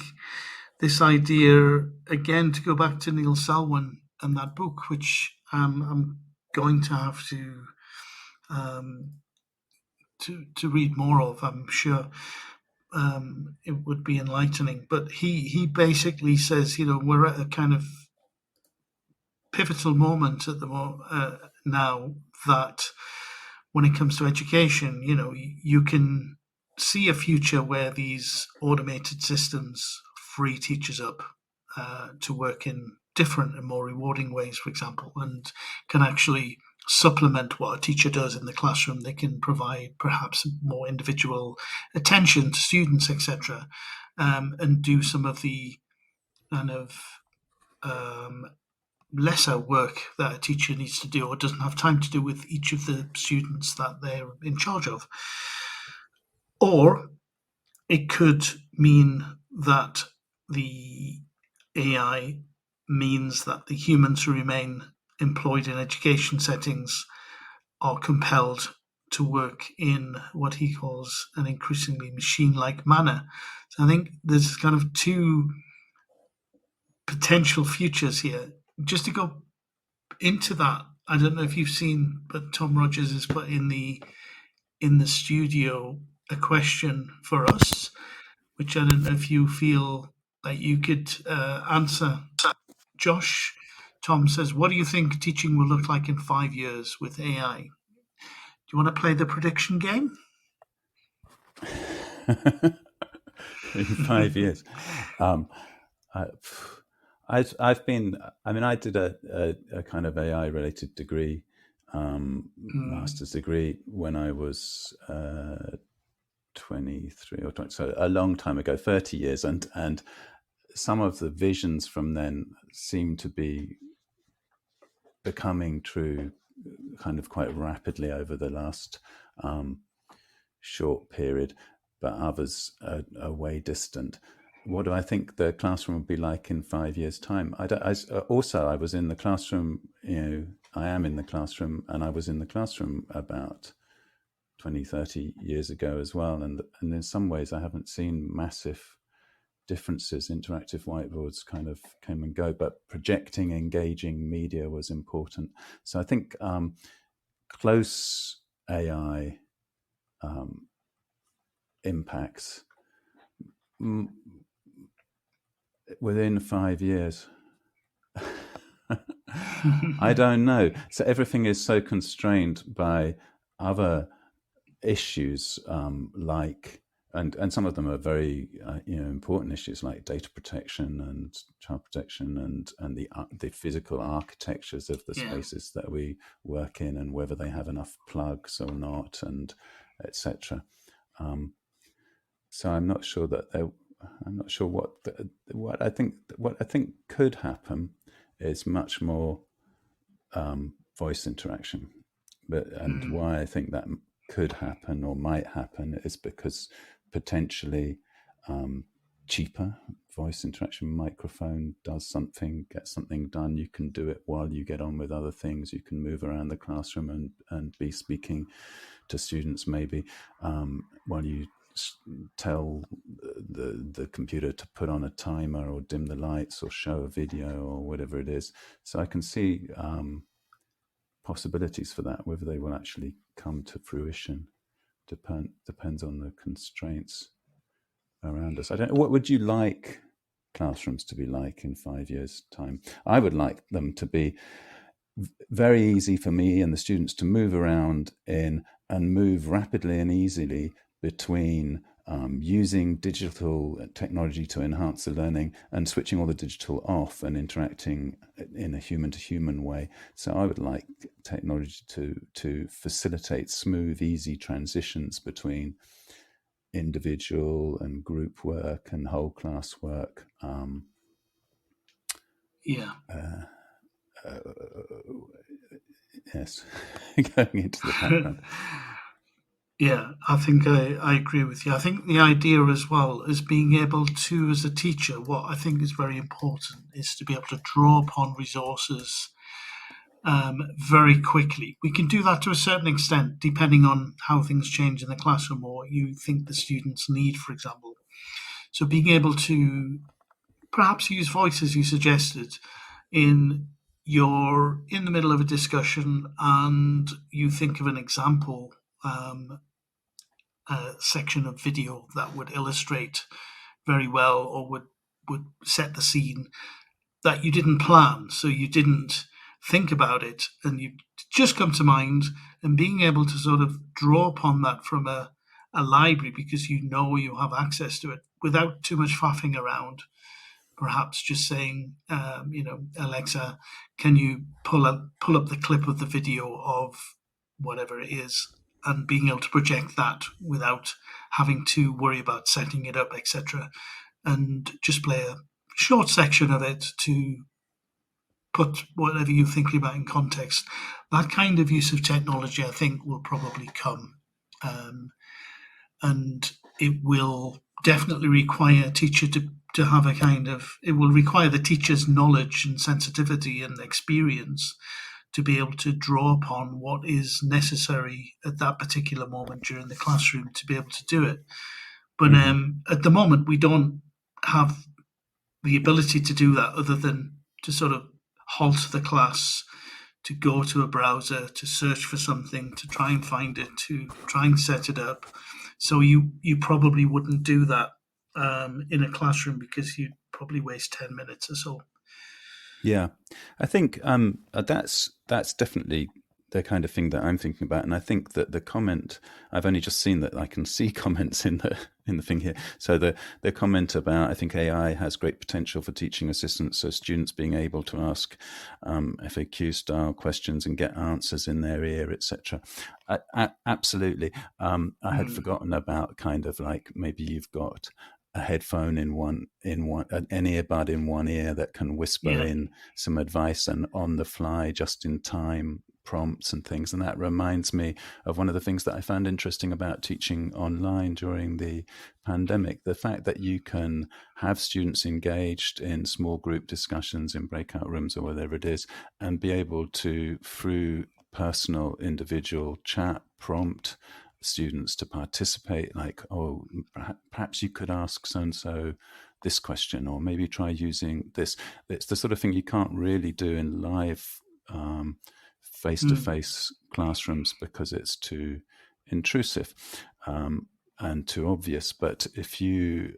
this idea, again, to go back to Neil Selwyn and that book, which I'm going to have to read more of, I'm sure. It would be enlightening. But he basically says, we're at a kind of pivotal moment at the now, that when it comes to education, you can see a future where these automated systems free teachers up to work in different and more rewarding ways, for example, and can actually supplement what a teacher does in the classroom. They can provide perhaps more individual attention to students, etc., and do some of the kind of lesser work that a teacher needs to do or doesn't have time to do with each of the students that they're in charge of. Or it could mean that the AI means that the humans who remain employed in education settings are compelled to work in what he calls an increasingly machine-like manner. So I think there's kind of two potential futures here. Just to go into that, I don't know if you've seen, but Tom Rogers has put in the studio a question for us, which I don't know if you feel that you could answer. Josh, Tom says, what do you think teaching will look like in 5 years with AI? Do you want to play the prediction game? In 5 years. I've been, I did a kind of AI related degree, master's degree, when I was 23 or 20, so a long time ago, 30 years. And some of the visions from then seem to be becoming true kind of quite rapidly over the last short period, but others are way distant. What do I think the classroom will be like in 5 years' time? I was in the classroom, I am in the classroom, and I was in the classroom about 20, 30 years ago as well. And in some ways I haven't seen massive differences. Interactive whiteboards kind of came and go, but projecting, engaging media was important. So I think close AI impacts within 5 years. I don't know. So everything is so constrained by other issues, like, and some of them are very important issues, like data protection and child protection and the physical architectures of the spaces that we work in, and whether they have enough plugs or not, and etc. So I'm not sure what I think could happen is much more voice interaction, and why I think that could happen or might happen is because potentially cheaper voice interaction, microphone does something, gets something done. You can do it while you get on with other things. You can move around the classroom and be speaking to students maybe while you tell the computer to put on a timer or dim the lights or show a video or whatever it is. So I can see possibilities for that. Whether they will actually come to fruition depends on the constraints around us. I don't know, what would you like classrooms to be like in 5 years' time? I would like them to be very easy for me and the students to move around in, and move rapidly and easily between using digital technology to enhance the learning and switching all the digital off and interacting in a human-to-human way. So I would like technology to facilitate smooth, easy transitions between individual and group work and whole class work. Yeah. Yes, going into the background. Yeah, I think I agree with you. I think the idea as well is being able to, as a teacher, what I think is very important is to be able to draw upon resources very quickly. We can do that to a certain extent, depending on how things change in the classroom or you think the students need, for example. So being able to perhaps use voice as you suggested in you're in the middle of a discussion and you think of an example section of video that would illustrate very well or would set the scene that you didn't plan, so you didn't think about it, and you just come to mind, and being able to sort of draw upon that from a library because you know you have access to it without too much faffing around. Perhaps just saying, Alexa, can you pull up the clip of the video of whatever it is, and being able to project that without having to worry about setting it up, etc., and just play a short section of it to put whatever you're thinking about in context. That kind of use of technology, I think, will probably come. Um, and it will definitely require a teacher to have a kind of, it will require the teacher's knowledge and sensitivity and experience to be able to draw upon what is necessary at that particular moment during the classroom to be able to do it. But at the moment, we don't have the ability to do that other than to sort of halt the class, to go to a browser, to search for something, to try and find it, to try and set it up. So you probably wouldn't do that in a classroom because you'd probably waste 10 minutes or so. Yeah, I think that's definitely the kind of thing that I'm thinking about, and I think that the comment, I've only just seen that I can see comments in the thing here. So the comment about, I think AI has great potential for teaching assistance, so students being able to ask FAQ style questions and get answers in their ear, etc. Absolutely. I had forgotten about kind of like maybe you've got a headphone in one an earbud in one ear that can whisper in some advice and on the fly, just in time prompts and things. And that reminds me of one of the things that I found interesting about teaching online during the pandemic, the fact that you can have students engaged in small group discussions in breakout rooms or whatever it is, and be able to, through personal individual chat, prompt students to participate, like, oh, perhaps you could ask so-and-so this question, or maybe try using this. It's the sort of thing you can't really do in live face-to-face classrooms because it's too intrusive and too obvious. But if you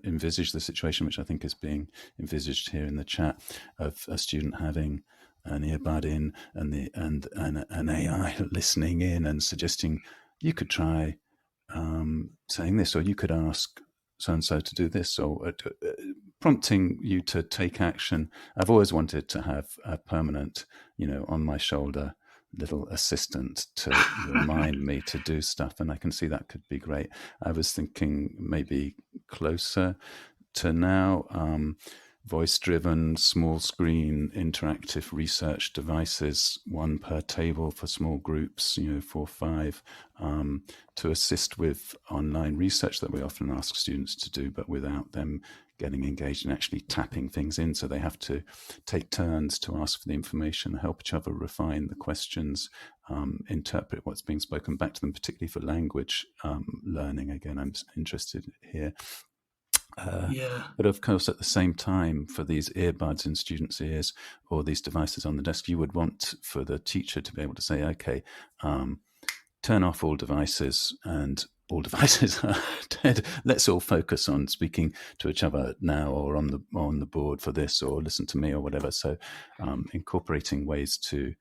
envisage the situation, which I think is being envisaged here in the chat, of a student having an earbud in and an AI listening in and suggesting you could try saying this, or you could ask so-and-so to do this, or prompting you to take action. I've always wanted to have a permanent, on my shoulder little assistant to remind me to do stuff, and I can see that could be great. I was thinking maybe closer to now, voice-driven, small-screen, interactive research devices, one per table for small groups, 4 or 5, to assist with online research that we often ask students to do, but without them getting engaged and actually tapping things in. So they have to take turns to ask for the information, help each other refine the questions, interpret what's being spoken back to them, particularly for language learning. Again, I'm interested here. But of course, at the same time, for these earbuds in students' ears or these devices on the desk, you would want for the teacher to be able to say, okay, turn off all devices, and all devices are dead. Let's all focus on speaking to each other now, or on the board for this, or listen to me, or whatever. So incorporating ways to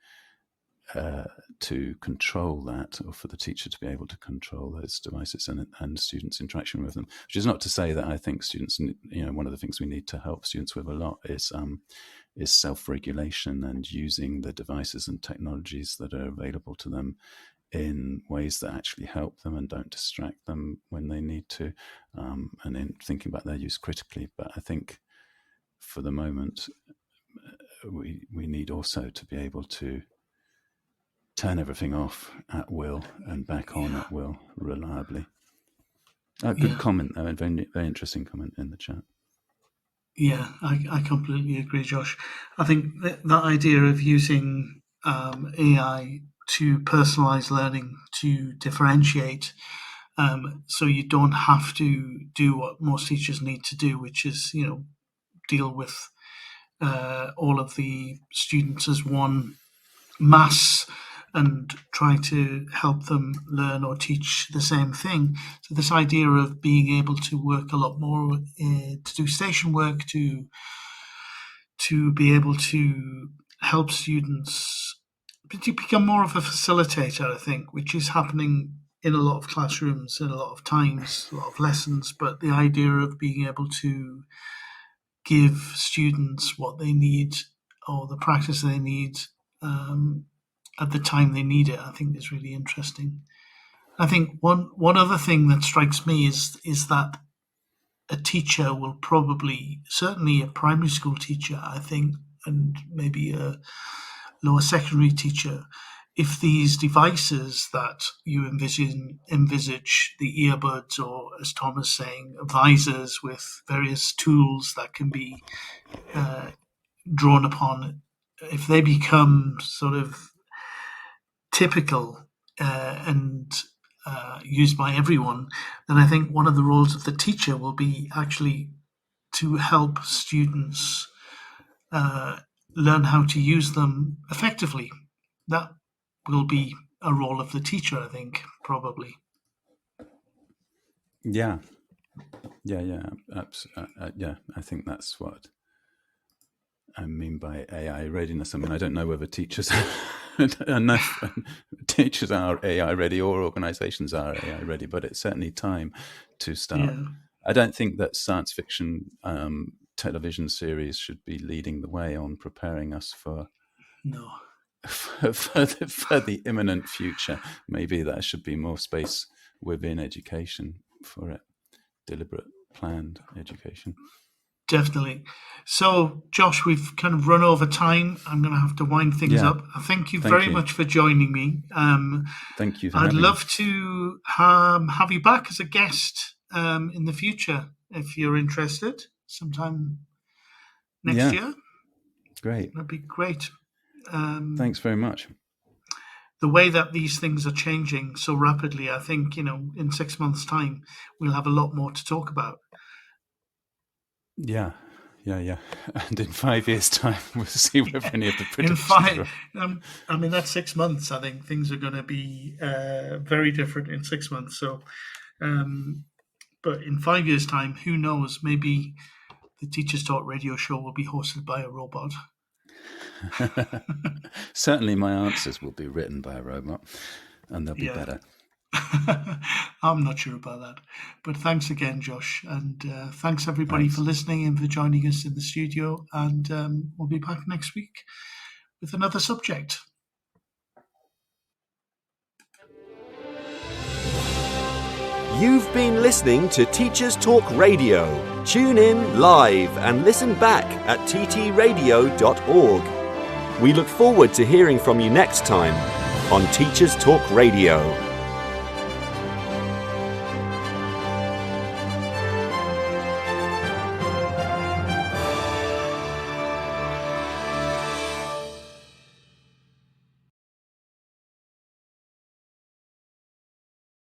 control that, or for the teacher to be able to control those devices and students' interaction with them. Which is not to say that I think students, one of the things we need to help students with a lot is self-regulation and using the devices and technologies that are available to them in ways that actually help them and don't distract them when they need to, and in thinking about their use critically. But I think for the moment, we need also to be able to turn everything off at will and back on at will reliably. Good comment, though, and very, very interesting comment in the chat. Yeah, I completely agree, Josh. I think that idea of using AI to personalize learning, to differentiate, so you don't have to do what most teachers need to do, which is, deal with all of the students as one mass and try to help them learn or teach the same thing. So this idea of being able to work a lot more, to do station work, to be able to help students, to become more of a facilitator, I think, which is happening in a lot of classrooms, in a lot of times, a lot of lessons. But the idea of being able to give students what they need or the practice they need at the time they need it, I think is really interesting. I think one other thing that strikes me is that a teacher will probably, certainly a primary school teacher, I think, and maybe a lower secondary teacher, if these devices that you envisage, the earbuds, or as Tom is saying, visors with various tools that can be drawn upon, if they become sort of typical and used by everyone, then I think one of the roles of the teacher will be actually to help students learn how to use them effectively. That will be a role of the teacher, I think, probably. Yeah. I think that's what I mean by AI readiness. I mean, I don't know whether teachers teachers are AI ready or organizations are AI ready, but it's certainly time to start. Yeah. I don't think that science fiction television series should be leading the way on preparing us for the imminent future. Maybe there should be more space within education for it, deliberate, planned education. Definitely. So, Josh, we've kind of run over time. I'm going to have to wind things up. Thank you very much for joining me. Thank you. I'd love to have you back as a guest in the future if you're interested, sometime next year. Great. That'd be great. Thanks very much. The way that these things are changing so rapidly, I think, in 6 months' time, we'll have a lot more to talk about. Yeah. And in 5 years' time, we'll see whether any of the predictions I mean, that's 6 months. I think things are going to be very different in 6 months. So, but in 5 years' time, who knows? Maybe the Teachers Talk radio show will be hosted by a robot. Certainly my answers will be written by a robot, and they'll be better. I'm not sure about that. But thanks again, Josh. And thanks everybody for listening and for joining us in the studio. And we'll be back next week with another subject. You've been listening to Teachers Talk Radio. Tune in live and listen back at ttradio.org. We look forward to hearing from you next time on Teachers Talk Radio.